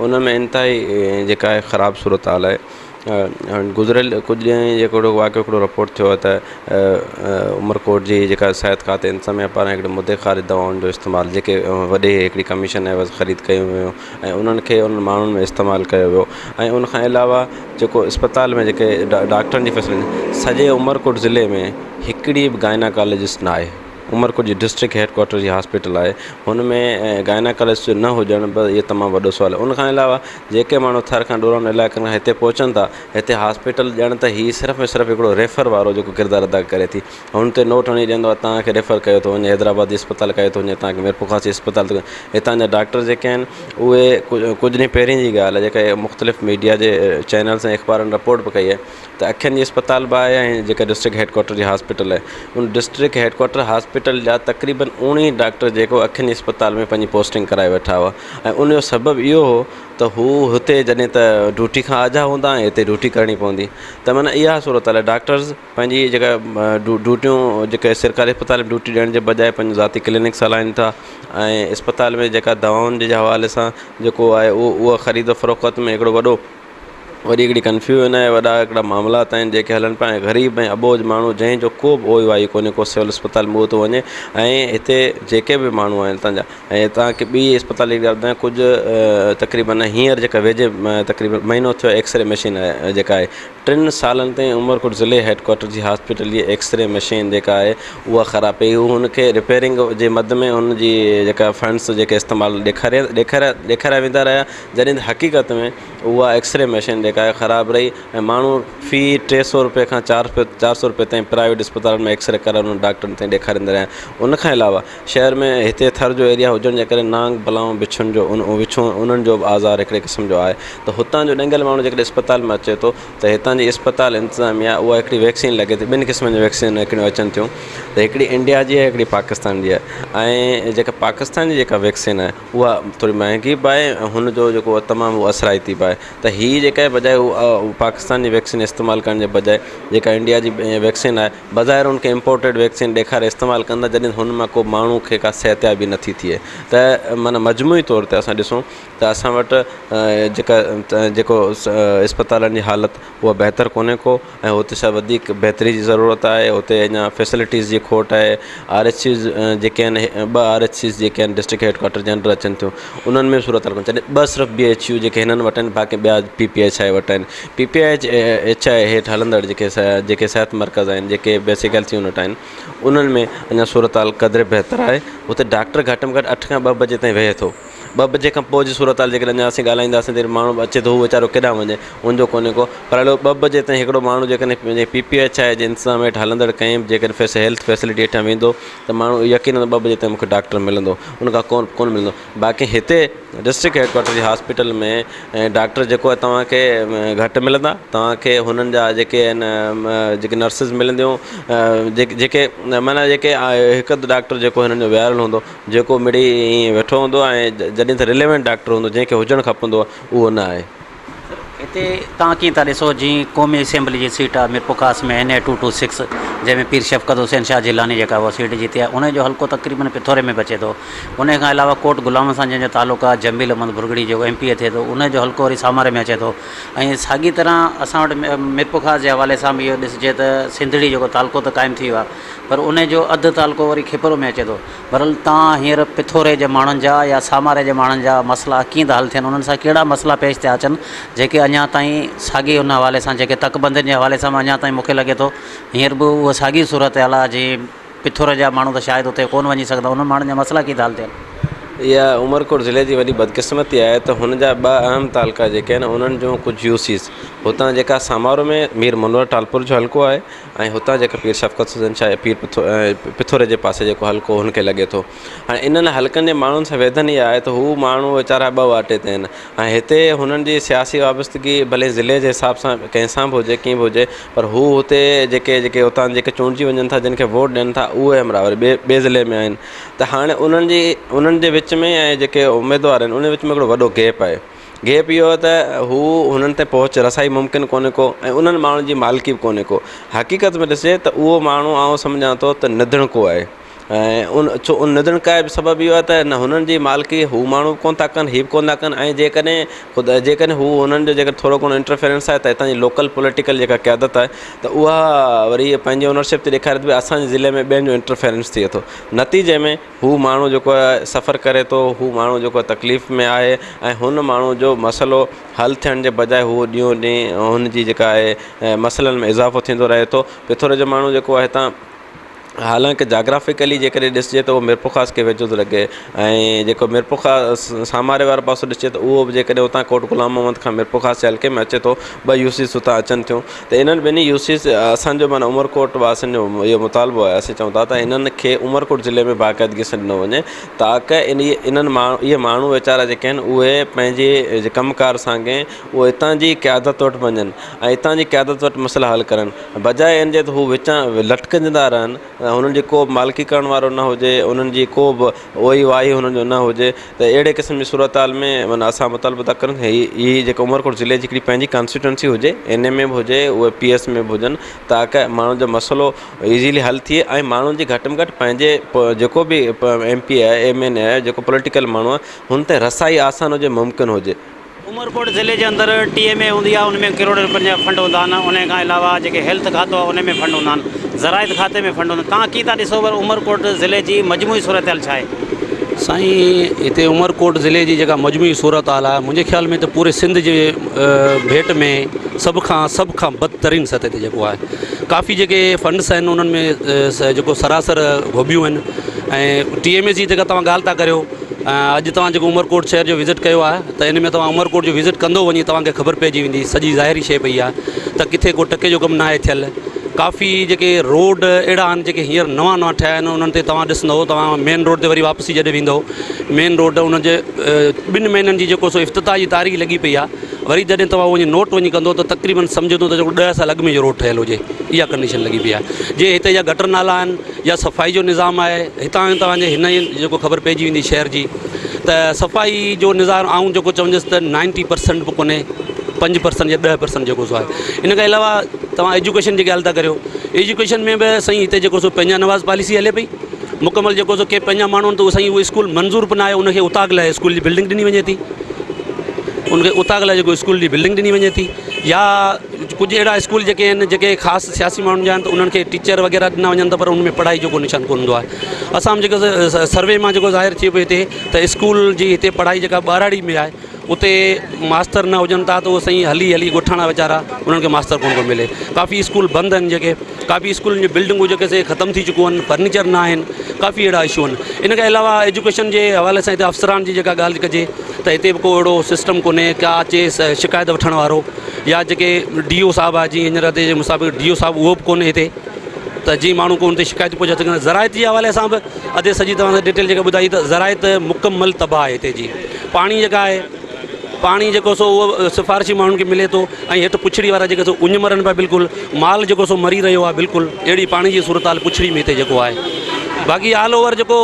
S7: उन में इंतिहाई जेका आहे ख़राबु सूरत हाल आहे गुज़िरियल कुझु ॾींहं जेको वाक़ियो हिकिड़ो रिपोर्ट थियो आहे त उमरकोट जी जेका सिहत खाते इंतज़ामिया पारां हिकिड़े मुदे ख़ारिज दवाउनि जो इस्तेमालु जेके वॾे हिकिड़ी कमीशन आहे ख़रीद कयूं वियूं ऐं उन्हनि खे उन्हनि माण्हुनि में इस्तेमालु कयो वियो ऐं उनखां अलावा जेको अस्पताल में जेके डॉक्टरनि जी फैसिलिटी सॼे उमरकोट ज़िले में हिकिड़ी बि गायनाकोलॉजिस्ट न आहे उमरकोट जी डिस्ट्रिक्ट हेडक्वाटर जी हॉस्पिटल आहे हुन में गायनाकोलॉजिस्ट न हुजणु बि इहो तमामु वॾो सुवालु आहे उनखां अलावा जेके माण्हू थर खां ॾोरनि इलाइक़नि खां हिते पहुचनि था हिते हॉस्पिटल ॼण त हीअ सिर्फ़ु ऐं सिर्फ़ु हिकिड़ो रेफर वारो जेको किरदारु अदा करे थी हुन ते नोट हणी ॾींदो आहे तव्हांखे रेफर कयो थो वञे हैदराबादी अस्पताल कयो थो वञे तव्हांखे मिरपुखासी अस्पताल थो हितां जा डॉक्टर जेके आहिनि उहे कुझु ॾींहं पहिरीं जी ॻाल्हि आहे जेका मुख़्तलिफ़ मीडिया जे चैनल्स ऐं अख़बारनि रिपोर्ट बि कई आहे त अखियुनि जी अस्पताल बि आहे ऐं जेका डिस्ट्रिक्ट हेडक्वाटर जी हॉस्पिटल आहे उन डिस्ट्रिक्ट हेडक्वाटर हॉस्पिटल हॉस्पिटल जा तक़रीबन 19 डॉक्टर जेको अखियुनि जी अस्पताल में पंहिंजी पोस्टिंग कराए वेठा हुआ ऐं उनजो सबबु इहो हो त हू हुते जॾहिं त ड्यूटी खां आजा हूंदा ऐं हिते ड्यूटी करणी पवंदी त माना इहा सूरत आहे डॉक्टर्स पंहिंजी जेका ड्यूटियूं जेके सरकारी अस्पताल में ड्यूटी ॾियण जे बजाए पंहिंजो ज़ाती क्लिनिक्स हलाइनि था ऐं अस्पताल में जेका दवाउनि जे हवाले सां जेको आहे उहा ख़रीद फ़रोख़्त में हिकिड़ो वॾी हिकिड़ी कन्फ्यूजन आहे, वॾा हिकिड़ा मामलात आहिनि जेके हलनि पिया ऐं ग़रीब ऐं अबोज माण्हू जंहिंजो को बि ओई वाई कोन्हे को सिविल अस्पताल में उहो थो वञे ऐं हिते जेके बि माण्हू आहिनि तव्हांजा ऐं तव्हांखे ॿी अस्पताल जी ॻाल्हि ॿुधायां कुझु तक़रीबन हींअर जेका वेझे तक़रीबन महीनो थियो एक्सरे मशीन आहे जेका आहे 3 सालनि ताईं उमरकोट ज़िले हेडक्वाटर जी हॉस्पिटल जी एक्सरे मशीन जेका आहे उहा ख़राबु पई हुनखे रिपेयरिंग जे मद में हुनजी जेका फंड्स जेके इस्तेमालु ॾेखारिया वेंदा रहिया जॾहिं हक़ीक़त में उहा एक्सरे मशीन जेका आहे ख़राबु रही ऐं माण्हू फ़ी 300 रुपए खां 400 रुपए ताईं प्राइवेट अस्पताल में एक्सरे कराइण उन डॉक्टरनि ताईं ॾेखारींदा रहिया। उनखां अलावा शहर में हिते थर जो एरिया हुजण जे करे नांग बलाऊं बिछुनि जो उन्हनि जो बि आज़ार हिकिड़े क़िस्म जो आहे त हुतां जो ॾंगियल माण्हू जेकॾहिं अस्पताल में अचे थो त हितां जी अस्पताल इंतिज़ामिया उहा हिकिड़ी वैक्सीन लॻे थी, 2 क़िस्मनि जी वैक्सीन हिकिड़ियूं अचनि थियूं त हिकिड़ी इंडिया जी आहे हिकिड़ी पाकिस्तान जी आहे ऐं जेका पाकिस्तान जी जेका वैक्सीन आहे उहा थोरी महांगी बि आहे ऐं हुनजो जेको तमामु असराइती बि आहे त हीअ जेका आहे बजाए पाकिस्तान जी वैक्सीन इस्तेमालु करण जे बजाए जेका इंडिया जी वैक्सीन आहे बज़ाहिर उनखे इम्पोर्टेड वैक्सीन ॾेखारे इस्तेमालु कंदा जॾहिं हुन मां को माण्हू खे का सिहतयाबी नथी थिए त माना मजमूई तौर ते असां ॾिसूं त असां वटि जेको अस्पतालनि जी हालति उहा बहितर कोन्हे को ऐं हुते छा वधीक बहितरी जी ज़रूरत आहे, हुते अञा फैसिलिटीज़ जी खोट आहे। RHCs जेके आहिनि 2 RHCs जेके आहिनि डिस्ट्रिक्ट हेडक्वाटर जे अंडर अचनि थियूं उन्हनि में सूरत हाल कोन्हे जॾहिं 2 सिर्फ़ु BHU जेके हिननि वटि आहिनि बाक़ी ॿिया PPH वटि आहिनि। PPH हेठि हलंदड़ जेके सिहत मर्कज़ आहिनि जेके बेसिक हेल्थ यूनिट आहिनि उन्हनि में अञा सूरत हाल क़दुरु बहितर आहे। हुते डॉक्टर घटि में घटि 8 खां 2 बजे ताईं वेहे थो। 2 बजे खां पोइ जी सूरत हाल जेकॾहिं अञा असीं ॻाल्हाईंदासीं त माण्हू अचे थो हू वीचारो केॾांहुं वञे उनजो कोन्हे को पर हलो 2 बजे ताईं हिकिड़ो माण्हू जेकॾहिं पंहिंजे PPH जे इंतिज़ाम हेठि हलंदड़ कंहिं जेकॾहिं हेल्थ फैसिलिटी हेठां वेंदो त माण्हू यकीन 2 बजे ताईं मूंखे डॉक्टर मिलंदो उनखां कोन मिलंदो। बाक़ी हिते डिस्ट्रिक्ट हेडक्वाटर जी हॉस्पिटल में डॉक्टर जेको आहे तव्हांखे घटि मिलंदा, तव्हांखे हुननि जा जेके आहिनि जेके नर्सिस मिलंदियूं जेके माना जेके हिकु डॉक्टर जेको हिननि जो विहारियलु हूंदो जेको मिड़ी ईअं वेठो हूंदो ऐं जॾहिं त रिलेवेंट डॉक्टर हूंदो जंहिंखे हुजणु खपंदो आहे उहो न आहे।
S1: हिते तव्हां कीअं था ॾिसो जीअं क़ौमी असेंबली जी सीट आहे मीरपुर ख़ास में NA-226 जंहिंमें पीर शफ़क़त हुसैन शाह जिलानी जेका उहा सीट जीती आहे उनजो हल्को तक़रीबन पिथोरे में बचे थो। उन खां अलावा कोट गुलाम सां जंहिंजो तालुक़ु आहे जमील अहमद भुरगड़ी जेको MP थिए थो उनजो हल्को वरी सामरे में अचे थो ऐं साॻी तरह असां वटि मीरपुर ख़ास जे हवाले सां बि इहो ॾिसिजे त सिंधड़ी जेको तालुक़ो त क़ाइमु थी वियो आहे पर उनजो अधु तालुक़ो वरी खिपरो में अचे थो। बहरहाल तव्हां हींअर पिथोरे जे माण्हुनि जा या सामारे जे माण्हुनि जा मसइला कीअं था हल थियनि, उन्हनि सां कहिड़ा मसइला पेश थिया अचनि जेके अञा ताईं साॻी उन हवाले सां जेके तकबंदियुनि जे हवाले सां अञा ताईं मूंखे लॻे थो हींअर बि उहा साॻी सूरत हाल आहे जीअं पिथोर जा माण्हू त शायदि हुते कोन वञी सघंदा उन्हनि माण्हुनि जा मसइला कीअं था हल थियनि।
S7: इहा उमरकोट ज़िले जी वॾी बदकिस्मती आहे त हुन जा 2 अहम तालुका जेके आहिनि उन्हनि जूं कुझु UCs हुतां जेका सामारो में मीर मुनवर टालपुर जो हल्को आहे ऐं हुतां जेका पीर शफ़क़त हुसैन शाह पीर पिथोरे जे पासे जेको हल्को हुनखे लॻे थो। हाणे इन्हनि हल्कनि जे माण्हुनि सां वेदन इहा आहे त हू माण्हू वीचारा 2 वाटे ते आहिनि ऐं हिते हुननि जी सियासी वाबस्तगी भले ज़िले जे हिसाब सां कंहिंसां बि हुजे कीअं बि हुजे पर हू हुते जेके हुतां जेके चूंडिजी वञनि था जिन खे वोट ॾियनि था उहे हमरा वरी ॿिए ज़िले में आहिनि त हाणे उन्हनि जे विच में ऐं जेके उमेदवार आहिनि उन विच में हिकिड़ो वॾो गैप आहे। गैप इहो आहे त हू हुननि ते पहुच रसाई मुमकिन कोन्हे को ऐं उन्हनि माण्हुनि जी मालिकी बि कोन्हे को। हक़ीक़त में ॾिसे त उहो माण्हू आउं सम्झां थो त निधणको आहे ऐं उन निधण का बि सबबु इहो आहे त न हुननि जी मालिकी हू माण्हू कोन था कनि हीअ बि कोन था कनि ऐं जेकॾहिं हू हुननि जो जेकर थोरो घणो इंटरफेरेंस आहे त हितां जी लोकल पॉलिटिकल जेका क़यादत आहे त उहा वरी पंहिंजी ओनरशिप ते ॾेखारे थी असांजे ज़िले में ॿियनि जो इंटरफेरेंस थिए थो। नतीजे में हू माण्हू जेको आहे सफ़र करे थो, हू माण्हू जेको आहे तकलीफ़ में आहे ऐं हुन माण्हू जो मसइलो हल थियण जे बजाए हू ॾींहों ॾींहुं हुनजी जेका आहे मसइलनि में इज़ाफ़ो थींदो रहे थो। पिथोरे जो माण्हू जेको आहे हितां हालांकि जाग्राफिकली जेकॾहिं ॾिसिजे त उहो मीरपुर ख़ास खे वेझो थो लॻे ऐं जेको मीरपुर ख़ास सामारे वारो पासो ॾिसिजे त उहो बि जेकॾहिं हुतां कोट गुलाम मोहम्मद खां मीरपुर ख़ास जे हल्के में अचे थो 2 UCs हुतां अचनि थियूं त इन्हनि ॿिन्ही UCs असांजो माना उमरकोट वासियुनि जो इहो मुतालबो आहे। असीं चऊं था त हिननि खे उमरकोट ज़िले में बाक़ाइदगी सां ॾिनो वञे ताकी इहे माण्हू वीचारा जेके आहिनि उहे पंहिंजे कमकार सां उहे हितां जी क़यादत वटि वञनि ऐं हितां जी क़यादत वटि मसइला हल करनि बजाए इन जे त हू विचां लटकंदा रहनि उन्हनि जी को बि मालिकी करण वारो न हुजे, उन्हनि जी को बि ओई वाही हुननि जो न हुजे, त अहिड़े क़िस्म जी सूरत हाल में माना असां मुतालबो था करूं हीअ जेको उमरकोट ज़िले जी हिकिड़ी पंहिंजी कॉन्स्टिट्यूंसी हुजे, इन में बि हुजे, उहे PS में बि हुजनि, ताकी माण्हुनि जो मसइलो ईज़ीली हल थिए ऐं माण्हुनि जी घटि में घटि पंहिंजे जेको बि MP आहे, MN आहे, जेको पॉलिटिकल माण्हू आहे, हुन ते रसाई आसान हुजे, मुमकिन हुजे।
S1: उमरकोट ज़िले जे अंदरि TMA हूंदी आहे, उन में करोड़ रुपयनि जा फंड हूंदा आहिनि। उन खां अलावा जेके हेल्थ खातो आहे उन में फंड हूंदा आहिनि, ज़राइत खाते में फंड हूंदा आहिनि। तव्हां कीअं था ॾिसो पर उमरकोट ज़िले जी मजमूई सूरत हाल छा आहे?
S8: साईं, हिते उमरकोट ज़िले जी जेका मजमूई सूरत हाल आहे, मुंहिंजे ख़्याल में त पूरे सिंध जे भेट में सभ खां बदतरीन सतह ते जेको आहे। काफ़ी जेके फंड्स आहिनि उन्हनि में जेको सरासर गोभियूं आहिनि। ऐं TMA जी जेका तव्हां ॻाल्हि था करियो, अॼु तव्हां जेको उमरकोट शहर जो विज़िट कयो आहे, त इन में तव्हां उमरकोट जो विज़िट कंदो वञी तव्हांखे ख़बर पइजी वेंदी, सॼी ज़ाहिरी शइ पई आहे त किथे को टके जो कमु न आहे थियल। काफ़ी जेके रोड अहिड़ा आहिनि जेके हींअर नवां ठहिया आहिनि, उन्हनि ते तव्हां ॾिसंदव, तव्हां मेन रोड ते वरी वापसी जॾहिं वेंदव, मेन रोड उनजे 2 महीननि जी जेको सो इफ़्तिताह जी तारीख़ लॻी पई आहे, वरी जॾहिं तव्हां वञी नोट वञी कंदो त तक़रीबन सम्झो त जेको 10 साल अॻु में जो रोड ठहियलु हुजे, इहा कंडीशन लॻी पई आहे। जे हिते जा गटर नाला आहिनि या सफ़ाई जो निज़ाम आहे, हितां तव्हांजे हिन ई जेको ख़बर पइजी वेंदी शहर जी, त सफ़ाई जो निज़ाम आऊं जेको चवंदुसि त 90% बि कोन्हे, 5% या 10% जेको सो आहे। इन खां अलावा तव्हां एजुकेशन जी ॻाल्हि था करियो, एजुकेशन में बि साईं हिते जेको सो पंहिंजा नवाज़ पॉलिसी हले पई मुकमल, जेको सो के पंहिंजा माण्हू आहिनि त साईं उहो स्कूल मंज़ूर बि न आहे, उनखे उताग लाइ स्कूल जी बिल्डिंग ॾिनी वञे थी, उनखे उताग लाइ जेको स्कूल जी बिल्डिंग ॾिनी वञे थी। या कुझु अहिड़ा स्कूल जेके आहिनि जेके ख़ासि सियासी माण्हुनि जा आहिनि, त उन्हनि खे टीचर वग़ैरह ॾिना वञनि था, पर उनमें पढ़ाई जो को निशान कोन हूंदो आहे। असां जेको सर्वे मां जेको ज़ाहिर थी पियो हिते, त स्कूल जी हिते पढ़ाई जेका ॿारहाड़ी में आहे, उते मास्तर न हुजनि था, त उहो साईं हली ॻोठाणा वीचारा, उन्हनि खे मास्तर कोन मिले। काफ़ी स्कूल बंदि आहिनि, जेके काफ़ी स्कूलनि जी बिल्डिंगूं जेके से ख़तमु थी चुकियूं आहिनि, फर्नीचर न आहिनि, काफ़ी अहिड़ा इशू आहिनि। इन खां अलावा एजुकेशन जे हवाले सां हिते अफ़सरान जी जेका ॻाल्हि कजे, त हिते बि को अहिड़ो सिस्टम कोन्हे, क्या अचे शिकायत वठण वारो, या जेके DO साहिबु आहे, जीअं हींअर ते मुसाबिक़ DO साहिबु उहो बि कोन्हे हिते, त जीअं माण्हू को उन ते शिकायत पहुचा सघनि। ज़राइत जे हवाले सां बि अॼु सॼी तव्हांखे डिटेल जेका ॿुधाई, त ज़राइत मुकमल तबाह आहे हिते जी। पाणी जेका आहे, पाणी जेको सो उहो सिफ़ारिशी माण्हुनि खे मिले थो, ऐं हेठि पुछड़ी वारा जेके सो उञ मरनि पिया, बिल्कुलु माल जेको सो मरी रहियो आहे, बिल्कुलु अहिड़ी पाणी जी सूरत हाल पुछड़ी में हिते जेको आहे। बाक़ी ऑल ओवर जेको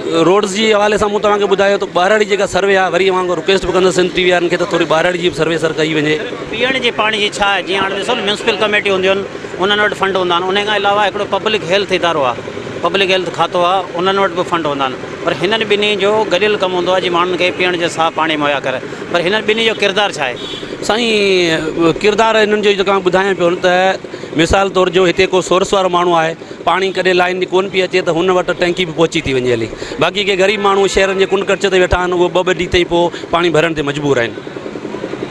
S8: रोड्स जी हवाले सां मूं तव्हांखे ॿुधायो, त ॿारहाड़ी जेका सर्वे आहे, वरी मां रिक्वेस्ट बि कंदुसि TV वारनि खे त थोरी ॿारहाड़ी जी सर्वे सर कई वञे।
S1: पीअण जे पाणी जी छा आहे, जीअं हाणे ॾिसो न म्यूनसिपल कमेटी हूंदियूं आहिनि, उन्हनि वटि फंड हूंदा आहिनि। उन खां अलावा हिकिड़ो पब्लिक हेल्थ इदारो आहे, पब्लिक हेल्थ खातो आहे, उन्हनि वटि बि फंड हूंदा आहिनि। पर हिननि ॿिन्ही जो गॾियल कमु हूंदो आहे जीअं माण्हुनि खे पीअण जो साफ़ु पाणी मुहैया करे। पर हिननि ॿिन्ही जो किरदारु छा आहे?
S8: साईं, किरदारु हिननि जो जेका ॿुधायां पियो त मिसाल तौरु जो हिते को सोर्स वारो माण्हू आहे, पाणी कॾहिं लाइन कोन पई अचे, त हुन वटि टैंकी बि पहुची थी वञे हली। बाक़ी के ग़रीब माण्हू शहरनि जे कुंड कच्छ ते वेठा आहिनि, उहे 2-2 ॾींहं ताईं पोइ पाणी भरण ते मजबूर आहिनि।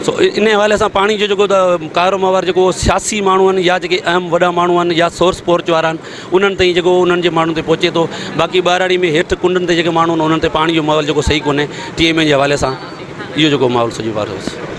S8: सो इन हवाले सां पाणी जो जेको त कारोबार जेको सियासी माण्हू आहिनि, या जेके अहम वॾा माण्हू आहिनि, या सोर्स पोर्च वारा आहिनि, उन्हनि ताईं जेको उन्हनि जे माण्हुनि ते पहुचे थो। बाक़ी ॿारहाड़ी में हेठि कुंडनि ते जेके माण्हू आहिनि, उन्हनि ते पाणी जो माहौल जेको सही कोन्हे। TMA जे हवाले सां इहो जेको माहौल सॼो वारो हुओसि।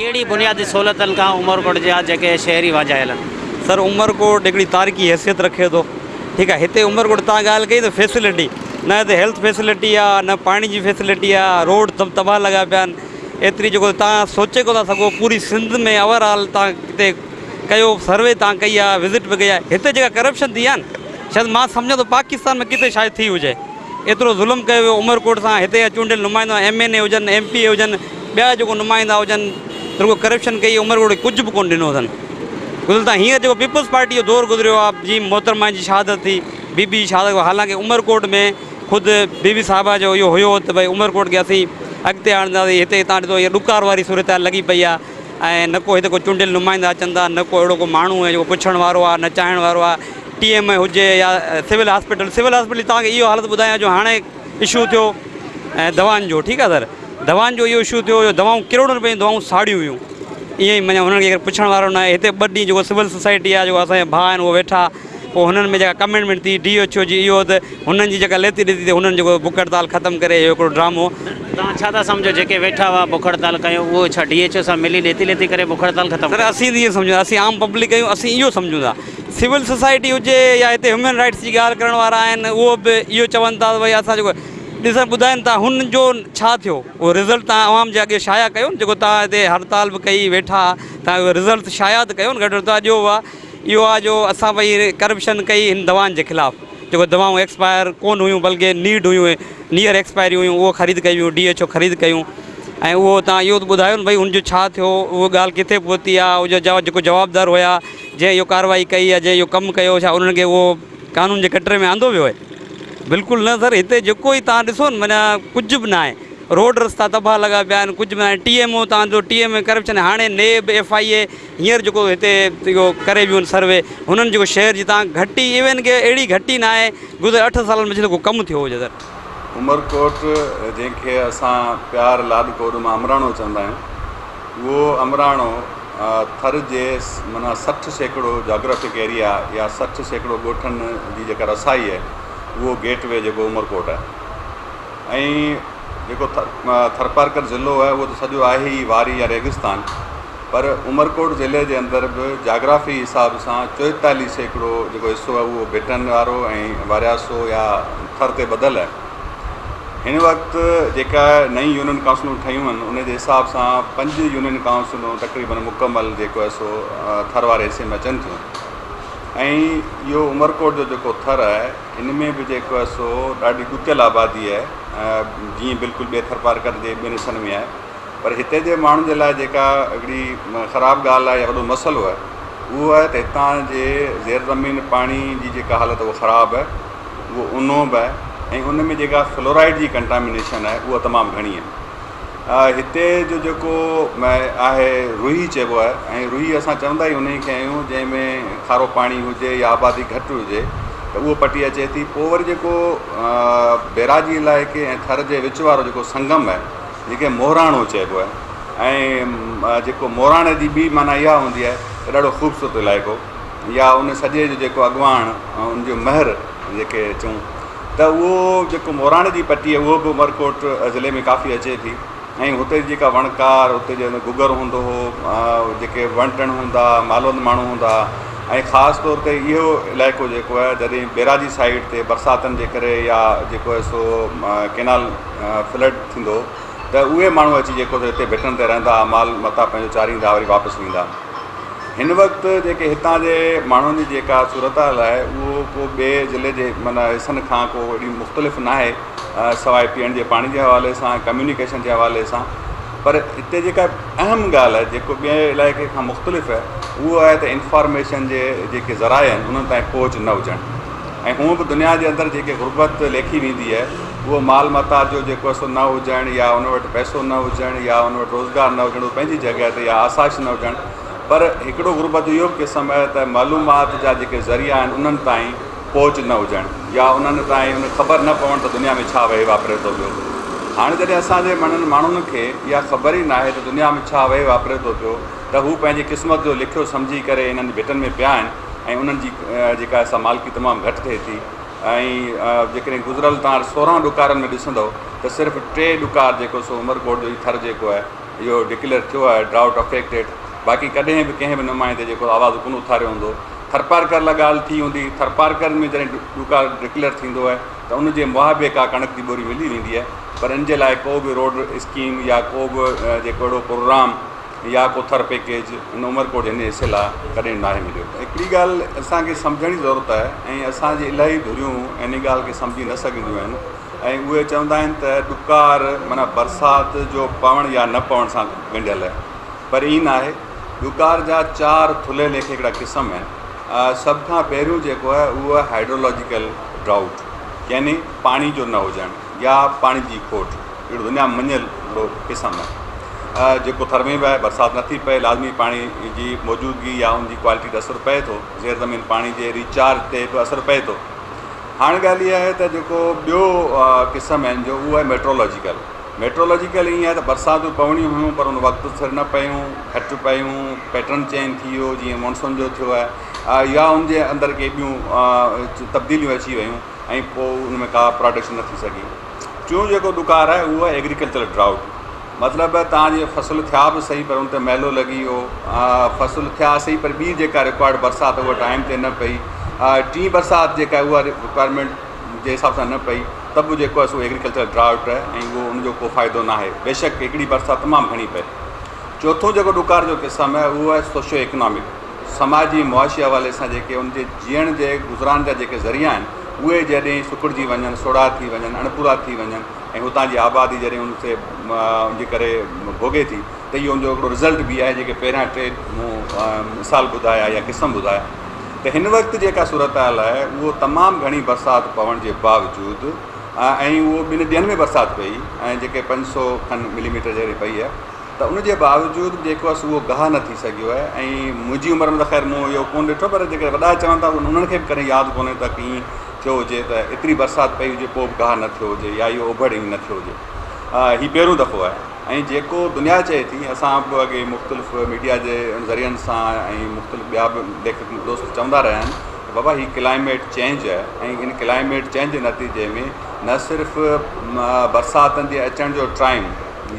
S1: कहिड़ी बुनियादी सहूलियतनि खां उमरकोट जा जेके शहरी वाजायल आहिनि?
S2: सर, उमरकोट हिकिड़ी तारीख़ी हैसियत रखे थो, ठीकु आहे। हिते उमरकोट तव्हां ॻाल्हि कई त फैसिलिटी न, हिते हेल्थ फैसिलिटी आहे, न पाणी जी फैसिलिटी आहे, रोड तबाह लॻा पिया आहिनि। एतिरी जेको तव्हां सोचे कोन था सघो, पूरी सिंध में ओवरऑल तव्हां किथे कयो सर्वे तव्हां कई आहे, विज़िट बि कई आहे। हिते जेका करप्शन थी आहे न, शायदि मां सम्झां थो पाकिस्तान में किथे शायदि थी हुजे। एतिरो ज़ुल्म कयो वियो उमरकोट सां। हिते चूंडियल नुमाइंदा MNA हुजनि, MP हुजनि, ॿिया जेको नुमाइंदा हुजनि, रुगो करप्शन कई। उमरकोट कुझु बि कोन ॾिनो अथनि। गुज़रता हींअर जेको पीपल्स पार्टी जो दौरु गुज़रियो आहे, जीअं मोहतरमा जी शहादत थी, बीबी शहादत, हालांकि उमरकोट में ख़ुदि बीबी साहिबा जो इहो हुयो त भई उमरकोट खे असीं अॻिते आणींदासीं। हिते तव्हां ॾिसो हीअ ॾुकार वारी सूरत लॻी पई आहे ऐं न को हिते को चूंडियल नुमाइंदा अचनि था, न को अहिड़ो को माण्हू आहे जेको पुछण वारो आहे, न चाहण वारो आहे। TMI हुजे या सिविल हॉस्पिटल तव्हांखे इहो हालत ॿुधायां जो हाणे इशू थियो ऐं दवाउनि जो, ठीकु आहे सर, दवाउनि जो इहो इशू थियो जो दवाऊं करोड़नि रुपए जी दवाऊं साड़ियूं हुयूं, ईअं ई माना हुननि खे पुछण वारो न आहे। हिते ॿ ॾींहं जेको सिविल सोसाइटी आहे जेको असांजा भाउ आहिनि उहो वेठा, पोइ हुननि में जेका कमिटमेंट थी DHO जी इहो त हुननि जी जेका लेती ॾिती त हुननि जेको बुख हड़ताल ख़तमु करे इहो हिकिड़ो ड्रामो।
S1: तव्हां छा था सम्झो जेके वेठा हुआ बुख हड़ताल कयो उहो छा DHO सां मिली लेती करे बुख हड़ताल ख़तमु?
S2: सर असीं इहो सम्झूं, असीं आम पब्लिक आहियूं, असीं इहो सम्झूं था। सिविल सोसाइटी हुजे या हिते ह्यूमन राइट्स जी ॻाल्हि करण वारा आहिनि उहो बि इहो चवनि था भई असां जेको ॾिसण ॿुधाइनि था हुन जो छा थियो उहो रिज़ल्ट तव्हां आवाम जे अॻे शाया कयो न। जेको तव्हां हिते हड़ताल बि कई वेठा तव्हां उहो रिज़ल्ट शाया त कयो न। घटि तव्हां जो आहे इहो आहे जो असां भई करप्शन कई हिन दवाउनि जे ख़िलाफ़ु। जेको दवाऊं एक्सपायर कोन हुयूं बल्कि नीड हुयूं, नियर एक्सपायरी हुयूं, उहो ख़रीद कयूं, DHO ख़रीद कयूं। ऐं उहो तव्हां इहो ॿुधायो न भई हुनजो छा थियो, उहो ॻाल्हि किथे पहुती आहे, उहो जेको जवाबदार हुया जंहिं इहो कार्रवाई कई या जंहिं इहो कमु कयो, छा उन्हनि खे उहो कानून जे कटरे में आंदो वियो आहे? बिल्कुलु न सर। हिते जेको ई तव्हां ॾिसो न माना कुझु बि न आहे, रोड रस्ता तबाह लॻा पिया आहिनि, कुझु बि न आहे। TMO तव्हांजो TMA करप्शन, हाणे NAB FIA हींअर जेको हिते इहो करे वियूं आहिनि सर्वे, हुननि जेको शहर जी तव्हां घटी इवन के अहिड़ी घटी न आहे गुज़िरियल 8 सालनि में जेको कमु थियो हुजे सर।
S9: उमरकोट जंहिंखे असां प्यार लाॾकोट मां अमराणो चवंदा आहियूं, उहो अमराणो थर जे माना 60% जोग्राफिक एरिया या 60% ॻोठनि जी जेका रसाई आहे उहो गेटवे जेको उमरकोट आहे। ऐं जेको थरपारकर ज़िलो आहे उहो त सॼो आहे ई वारी या रेगिस्तान, पर उमरकोट ज़िले जे अंदरि बि जाग्राफी हिसाब सां 44% जेको हिसो आहे उहो बेटनि वारो ऐं वारियासो या थर ते ॿधल आहे। हिन वक़्तु जेका नई यूनियन काउंसिलूं ठहियूं आहिनि उन जे हिसाब सां 5 यूनियन काउंसिलूं तक़रीबन मुकमल जेको आहे सो थर वारे हिसे में अचनि थियूं। ऐं इहो उमरकोट जो जेको थर आहे इन में बि जेको आहे सो ॾाढी ॾुकियल आबादी आहे, जीअं बिल्कुलु ॿिए थरपारकर जे ॿियनि हिसनि में आहे। पर हिते जे माण्हुनि जे लाइ जेका हिकिड़ी ख़राबु ॻाल्हि आहे या वॾो मसइलो आहे उहो आहे त हितां जे ज़ेर ज़मीन पाणी जी जेका हालत उहा ख़राबु आहे, उहो ऊनो बि आहे ऐं उन में जेका फ्लोराइड जी कंटामिनेशन आहे उहा तमामु घणी आहे। हिते जो जेको आहे रुही चइबो आहे, ऐं रुही असां चवंदा ई उन खे आहियूं जंहिंमें खारो पाणी हुजे या आबादी घटि हुजे त उहो पटी अचे थी। पोइ वरी जेको बैराजी इलाइक़े ऐं थर जे विच वारो जेको संगम आहे जेके मोहराणो चइबो आहे, ऐं जेको मोहराणे जी बि माना इहा हूंदी आहे त ॾाढो ख़ूबसूरत इलाइक़ो या उन सॼे जो जेको अॻुवाण उनजो महर जेके चऊं त उहो जेको मोहराणे जी पटी आहे उहो बि उमरकोट ज़िले में काफ़ी अचे थी। ऐं हुते जेका वणकार हुते जो गुगर हूंदो हो, जेके वण टिण हूंदा, मालवंद माण्हू हूंदा, ऐं ख़ासि तौर ते इहो इलाइक़ो जेको आहे जॾहिं बैराजी साइड ते बरसातनि जे करे या जेको आहे सो केनाल फ्लड थींदो त उहे माण्हू अची जेको हिते भिटनि ते रहंदा, माल मता पंहिंजो चारींदा, वरी वापसि वेंदा। हिन वक़्तु जेके हितां जे माण्हुनि जी जेका सूरत हाल आहे उहो को ॿिए ज़िले जे माना हिसनि खां को एॾी मुख़्तलिफ़ न आहे, सवाइ पीअण जे पाणी जे हवाले सां, कम्यूनिकेशन जे हवाले सां। पर हिते जेका अहम ॻाल्हि आहे जेको ॿिए इलाइक़े खां मुख़्तलिफ़ आहे उहो आहे त इंफॉर्मेशन जे जेके ज़राए आहिनि उन्हनि ताईं पहुच न हुजणु। ऐं हूअं बि दुनिया जे अंदरि जेके गुरबत लेखी वेंदी आहे उहो माल मता जो जेको आहे सो न हुजणु या उन वटि पैसो न हुजणु या उन वटि रोज़गारु न हुजणु, पंहिंजी जॻह ते या आसाइश न हुजणु। पर हिकिड़ो गुरबत इहो बि क़िस्म आहे त मालूमात जा जेके ज़रिया आहिनि उन्हनि ताईं पहुच न हुजणु या उन्हनि ताईं उन ख़बर न पवणु त दुनिया में छा वेही वापरे थो पियो। हाणे जॾहिं असांजे माण्हुनि खे इहा ख़बर ई न आहे त दुनिया में छा वेही वापरे थो पियो त हू पंहिंजी क़िस्मत जो लिखियो सम्झी करे इन्हनि भिटनि में पिया आहिनि ऐं उन्हनि जी जेका असां मालिकी तमामु घटि थिए थी। ऐं जेकॾहिं गुज़िरियल तव्हां 16 ॾुकारनि में ॾिसंदव त सिर्फ़ु 3 ॾुकार जेको सो उमरकोट जो ई थर जेको आहे इहो डिक्लेयर थियो आहे ड्राउट अफेक्टेड। बाक़ी कॾहिं बि कंहिं बि नुमाइंदे जेको आवाज़ु कोन उथारियो हूंदो। थरपारकर लाइ ॻाल्हि थी हूंदी, थरपारकर में जॾहिं ॾुकार डिक्लेयर थींदो आहे त उनजे मुआबे का कणक जी ॿोरी मिली वेंदी आहे, पर इन जे लाइ को बि रोड स्कीम या को बि जेको अहिड़ो प्रोग्राम या को थर पैकेज इन उमरकोट हिन हिसे लाइ कॾहिं न आहे मिलियो। हिकिड़ी ॻाल्हि असांखे सम्झण जी ज़रूरत आहे ऐं असांजी इलाही धुरियूं इन ॻाल्हि खे सम्झी न सघंदियूं आहिनि ऐं उहे चवंदा आहिनि त ॾुकार माना बरसाति जो पवणु या न पवण सां ॻंढियल आहे, पर ईअं न आहे। ॾुकार जा 4 थुले लेखे हिकिड़ा क़िस्म आहिनि। सभ खां पहिरियों जेको आहे उहो आहे हाइड्रोलॉजिकल ड्राउट, यानी पाणी जो न हुजणु या पाणी जी खोट। अहिड़ो दुनिया में मञियल हिकिड़ो क़िस्म आहे जेको थर में बि आहे। बरसाति नथी पए, लाज़मी पाणी जी मौजूदगी या उनजी क्वालिटी ते असरु पए थो, ज़ेर ज़मीन पाणी जे रिचार्ज ते बि असरु पए थो। हाणे ॻाल्हि इहा आहे त जेको ॿियो क़िस्म आहिनि जो उहो आहे मेट्रोलॉजिकल। मेट्रोलॉजिकल ईअं आहे त बरसातूं पवणियूं हुयूं पर उन वक़्तु सिर न पियूं, घटि पियूं, पैटर्न चेंज थी वियो जीअं मॉनसून जो थियो आहे, या उनजे अंदरि के ॿियूं तब्दीलियूं अची वियूं ऐं पोइ उन में का प्रोडक्शन न थी सघी। टियों जेको ॾुकारु आहे उहो आहे एग्रीकल्चर ड्राउट। मतिलबु तव्हांजी फसल थिया बि सही पर उन ते मैलो लॻी वियो, फसल थिया सही पर ॿी जेका रिक्वायर्ड बरसाति उहा टाइम ते न पई, टी बरसाति जेका आहे उहा रिक्वायरमेंट जे हिसाब सां न पई, त बि जेको आहे सो एग्रीकल्चर ड्राउट आहे ऐं उहो उनजो को फ़ाइदो न आहे, बेशक हिकिड़ी बरसाति तमामु घणी पए। चोथों जेको ॾुकार जो क़िस्म आहे उहो आहे सोशो इकनॉमिक, समाजी मुआशी हवाले सां जेके उनजे जीअण जे गुज़रान जा जेके ज़रिया आहिनि उहे जॾहिं सुकिड़िजी वञनि, सोड़ा थी वञनि, अणपूरा थी वञनि ऐं हुतां जी आबादी जॾहिं उनते उनजे करे भोगे थी त इहो उनजो हिकिड़ो रिज़ल्ट बि आहे जेके पहिरियां टे मूं मिसाल ॿुधाया या क़िस्म ॿुधाया। त हिन वक़्तु जेका सूरत हाल आहे उहो तमामु घणी बरसाति पवण जे बावजूदि ऐं उहो ॿिनि ॾींहंनि में बरसाति पई ऐं जेके 500 खनि मिलीमीटर जहिड़ी पई आहे, त उनजे बावजूदि जेको आहे उहो गाह न थी सघियो आहे। ऐं मुंहिंजी उमिरि में त ख़ैर मूं इहो कोन ॾिठो, पर जेके वॾा चवनि था उन्हनि खे बि कॾहिं यादि कोन्हे त कीअं थियो हुजे त एतिरी बरसाति पई हुजे पोइ बि गाह न थियो हुजे या इहो ओभर न थियो हुजे। हीउ पहिरियों दफ़ो आहे ऐं जेको दुनिया चए थी, असां बि अॻे मुख़्तलिफ़ मीडिया जे ज़रियनि सां ऐं मुख़्तलिफ़ ॿिया बि लेखक दोस्त चवंदा रहिया आहिनि त बाबा हीउ क्लाइमेट चेंज आहे ऐं इन क्लाइमेट चेंज जे नतीजे में न सिर्फ़ु बरसातनि जे अचण जो टाइम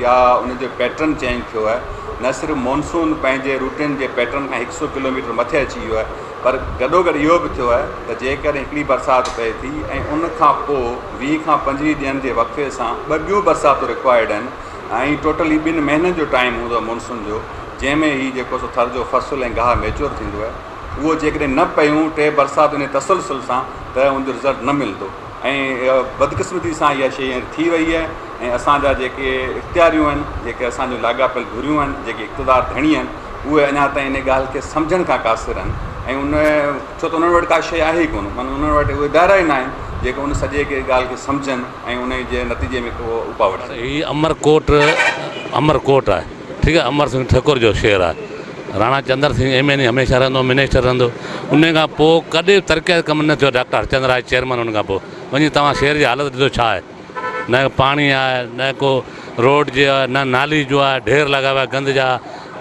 S9: या उनजो पैटर्न चेंज थियो आहे, न सिर्फ़ु मॉनसून पंहिंजे रूटीन जे पैटर्न खां 100 किलोमीटर मथे अची वियो आहे, पर गॾोगॾु इहो बि थियो आहे त जेकॾहिं हिकिड़ी बरसाति पए थी ऐं उनखां पोइ 20 खां 25 ॾींहंनि जे वक़्फ़े सां ॿ ॿियूं बरसातूं रिक्वायर्ड आहिनि ऐं टोटली 2 महीननि जो टाइम हूंदो आहे मॉनसून जो, जंहिंमें हीउ जेको सो थर जो फ़सुलु ऐं गाह मैच्योर थींदो आहे, उहो जेकॾहिं न पयूं 3 बरसाति इन तसलसल सां त उनजो रिज़ल्ट न मिलंदो। ऐं बदकिस्मती सां इहा शइ थी वई आहे ऐं असांजा जेके इख़्तियारियूं आहिनि, जेके असांजो लाॻापियल घुरियूं आहिनि, जेके इक़्तिदार धणी आहिनि, उहे अञा ताईं इन ॻाल्हि खे सम्झण खां क़ासिर आहिनि ऐं उन छो त उन्हनि वटि का शइ आहे ई कोन, माना उन्हनि वटि उहे दायरा ई न आहिनि जेके उन सॼे खे ॻाल्हि खे सम्झनि ऐं उन जे नतीजे में को उपाउ वठनि।
S10: हीउ अमरकोट आहे, ठीकु आहे, अमर सिंह ठाकुर जो शहरु आहे। राणा चंद्र सिंह MN हमेशह रहंदो, मिनिस्टर रहंदो, उन खां पोइ कॾहिं तरक़ी कमु न थियो। डॉक्टर हरचंद्र आहे चेयरमैन, उन खां पोइ वञी तव्हां शहर जी हालत ॾिसो छा आहे, न पाणी आहे, न को रोड जो आहे, न नाली जो आहे, ढेर लॻा हुआ गंद जा,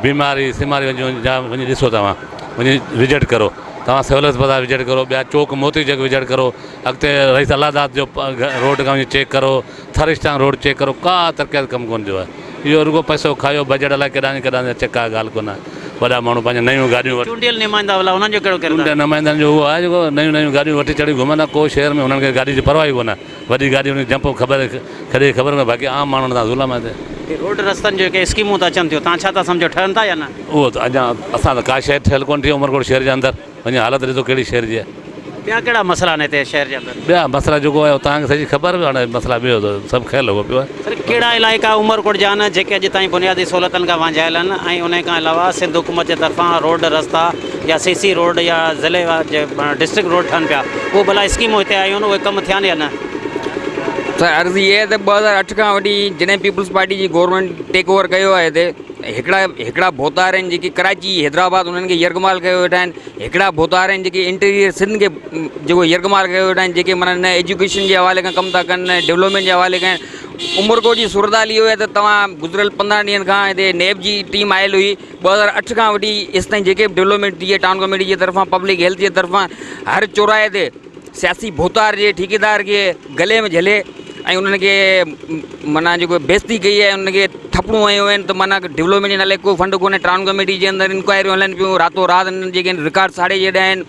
S10: बीमारी सिमारी वञी ॾिसो, तव्हां वञी विजिट करो, तव्हां सहूलियत बाज़ार विजिट करो, ॿिया चौक मोती चौक विजिट करो, अॻिते रईस अलादाद जो रोड खां वञी चेक करो, थरिस्टान रोड चेक करो, का तरक़ी कमु कोन थियो आहे। इहो रुगो पैसो खायो, बजट अलाए केॾांहुं चेका ॻाल्हि कोन आहे। वॾा माण्हू पंहिंजो नयूं गाॾियूं
S1: चूंडियल नुमाइंदा उन्हनि जो कहिड़ो
S10: चूंडियल नुमाइंदनि जो उहो आहे जेको नयूं गाॾियूं वठी चढ़ी घुमंदा, को शहर में हुननि खे गाॾी जी परवाह ई कोन्हे, वॾी गाॾी हुनखे जंप ख़बर में, बाक़ी आम माण्हुनि सां ज़ुल्म आहे।
S1: रोड रस्तनि जो जेके स्कीमूं त अचनि थियूं, तव्हां छा था सम्झो ठहनि था या न?
S10: उहो त अञा असां त का शइ ठहियलु कोन थी उमरकोट शहर जे अंदरि, वञी हालत ॾिसो कहिड़ी शहर जी आहे।
S1: ॿिया कहिड़ा मसइला आहिनि हिते शहर जे अंदरि?
S10: ॿिया मसइला जेको आहे तव्हांखे सॼी ख़बर बि हाणे मसइला ॿियो त सभु ख़्यालु लॻो पियो आहे।
S1: सर कहिड़ा इलाइक़ा उमरकोट जा आहिनि जेके अॼु ताईं बुनियादी सहूलियतनि खां वांझायल आहिनि ऐं उन खां अलावा सिंध हुकूमत जे तरफ़ां रोड रस्ता या CC रोड या ज़िले जे डिस्ट्रिक्ट रोड ठहनि पिया, उहे भला स्कीमूं हिते आयूं आहिनि, उहे कमु थिया आहिनि या न?
S6: त अर्ज़ु इहा आहे त 2008 खां वठी जॾहिं पीपल्स पार्टी जी गवर्नमेंट टेक ओवर कयो आहे हिते, हिकिड़ा भोतार आहिनि जेके कराची हैदराबाद उन्हनि खे यरगमाल कयो वेठा आहिनि, हिकिड़ा भोतार आहिनि जेके इंटीरियर सिंध खे जेको यरगमाल कयो वेठा आहिनि, जेके माना न एजुकेशन जे हवाले खां कमु था कनि, न डेवलपमेंट जे हवाले खां। उमरकोट जी सूरत हाल इहो आहे त तव्हां गुज़िरियल 15 ॾींहंनि खां हिते नेब जी टीम आयल हुई, 2008 खां वठी इस ताईं जेके बि डेवलपमेंट थी आहे टाउन कमेटी जे तरफ़ां, पब्लिक हेल्थ जे तरफ़ां, हर चौराहे ते सियासी भोतार जे ठेकेदार खे गले में झले ऐं उन्हनि खे माना जेको बेइज़ती कई आहे, उनखे थपड़ूं हयूं आहिनि त माना डेवलपमेंट जे नाले को फंड कोन्हे। टाउन कमेटी जे अंदरि इंक्वायरियूं हलनि पियूं, रातो राति हिननि जेके रिकॉर्ड साड़े छॾिया आहिनि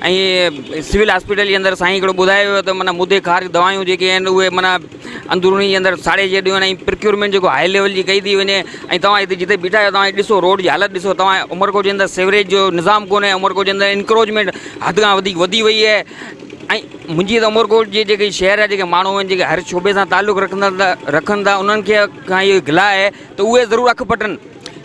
S6: ऐं सिविल हॉस्पिटल जे अंदरि साईं हिकिड़ो ॿुधायो वियो त माना मुदे ख़ारिज दवायूं जेके आहिनि उहे माना अंदरूनी जे अंदरि साड़े छॾियूं आहिनि ऐं प्रिक्योरमेंट जेको हाई लेवल जी कई थी वञे। ऐं तव्हां हिते जिते बीठा आहियो तव्हां ॾिसो रोड जी हालत ॾिसो, तव्हां उमरकोट जे अंदरि सेवरेज जो निज़ाम कोन्हे, उमरकोट जे अंदरि इंक्रोचमेंट हद खां वधीक वधी वई आहे। ऐं मुंहिंजी त उमरकोट जे जेके शहर जा जेके माण्हू आहिनि जेके हर शोबे सां तालुक़ु रखनि था उन्हनि खे खां इहो गिला आहे त उहे ज़रूरु अखि पटनि।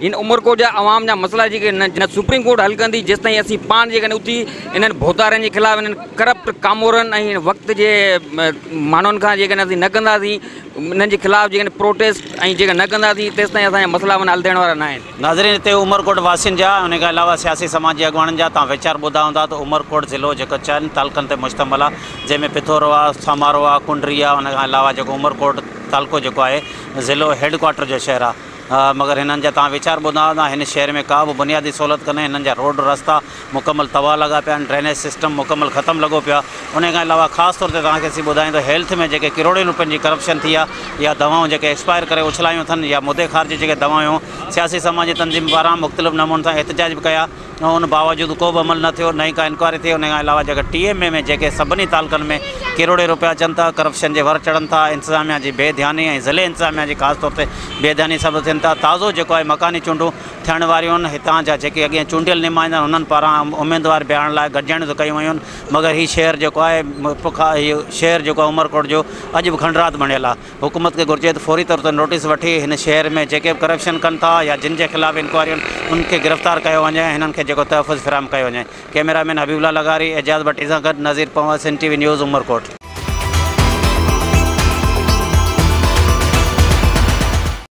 S11: इन उमरकोट जा आवाम जा मसला जेके न सुप्रीम कोर्ट हल कंदी जेसि ताईं असीं पाण जेकॾहिं उथी इन्हनि भोतारनि जे ख़िलाफ़ इन्हनि करप्ट कामोरनि ऐं वक़्त जे माण्हुनि खां जेकॾहिं असीं न कंदासीं इन्हनि जे ख़िलाफ़ जेकॾहिं प्रोटेस्ट ऐं जेके न कंदासीं तेसि ताईं असांजा मसला माना हल थियण वारा न आहिनि।
S1: नाज़रीन, हिते उमरकोट वासियुनि जा उन खां अलावा सियासी समाजी अॻुवाणनि जा तव्हां वीचार ॿुधा हूंदा त उमरकोट ज़िलो जेको चइनि तालुकनि ते मुश्तमिल आहे, जंहिंमें पिथौरो आहे, समारो आहे, कुंडरी आहे। उन खां अलावा जेको उमरकोट तालुको जेको आहे ज़िलो हेडक्वाटर जो शहरु आहे। मगर हिननि जा तव्हां वीचार ॿुधा हूंदा, हिन शहर में का बि बुनियादी सहूलियत कोन्हे। हिननि जा रोड रस्ता मुकमल तबाह लॻा पिया आहिनि, ड्रेनेज सिस्टम मुकमल ख़तमु लॻो पियो आहे। उन खां अलावा ख़ासि तौर ते तव्हांखे असीं ॿुधायूं त हेल्थ में जेके किरोड़नि रुपयनि जी करप्शन थी आहे, या दवाऊं जेके एक्सपायर करे उछलायूं अथनि, या मुदे ख़ार जी जेके दवाऊं सियासी समाजी तंज़ीम पारां मुख़्तलिफ़ नमूननि सां एहतजाज बि कया, उन बावजूदि को बि अमल न थियो, नई का इंक्वायरी थी। उन खां अलावा जेके TMA में जेके सभिनी तालुकनि में किरोड़े रुपया अचनि था, करप्शन जे वर चढ़नि था, इंतिज़ामिया जी बेध्यानी ऐं ज़िले इंतिज़ामिया जी ख़ासि तौर ते बेध्यानी सभु थियनि था। ताज़ो जेको आहे मकानी चूंडूं थियण वारियूं आहिनि, हितां जा जेके अॻियां चूंडियल नुमाइंदा आहिनि उन्हनि पारां उमेदवार बीहारण लाइ गॾिजाणियूं कयूं वयूं आहिनि। मगर हीउ शहर जेको आहे हीउ शहर जेको आहे उमरकोट जो अॼु बि खंडरात बणियल आहे। हुकूमत खे घुरिजे त फौरी तौर ते नोटिस वठी हिन शहर में जेके बि करप्शन कनि था या जिन जे ख़िलाफ़ इंक्वायरियूं आहिनि उनखे गिरफ़्तार कयो वञे, हिननि खे जेको तहफ़ुज़ फ़राहम कयो वञे। कैमरामैन हबीबुल्लाह लगारी, एजाज़ भट्टी सां गॾु Nazir Panwar, SIN TV news Umarkot.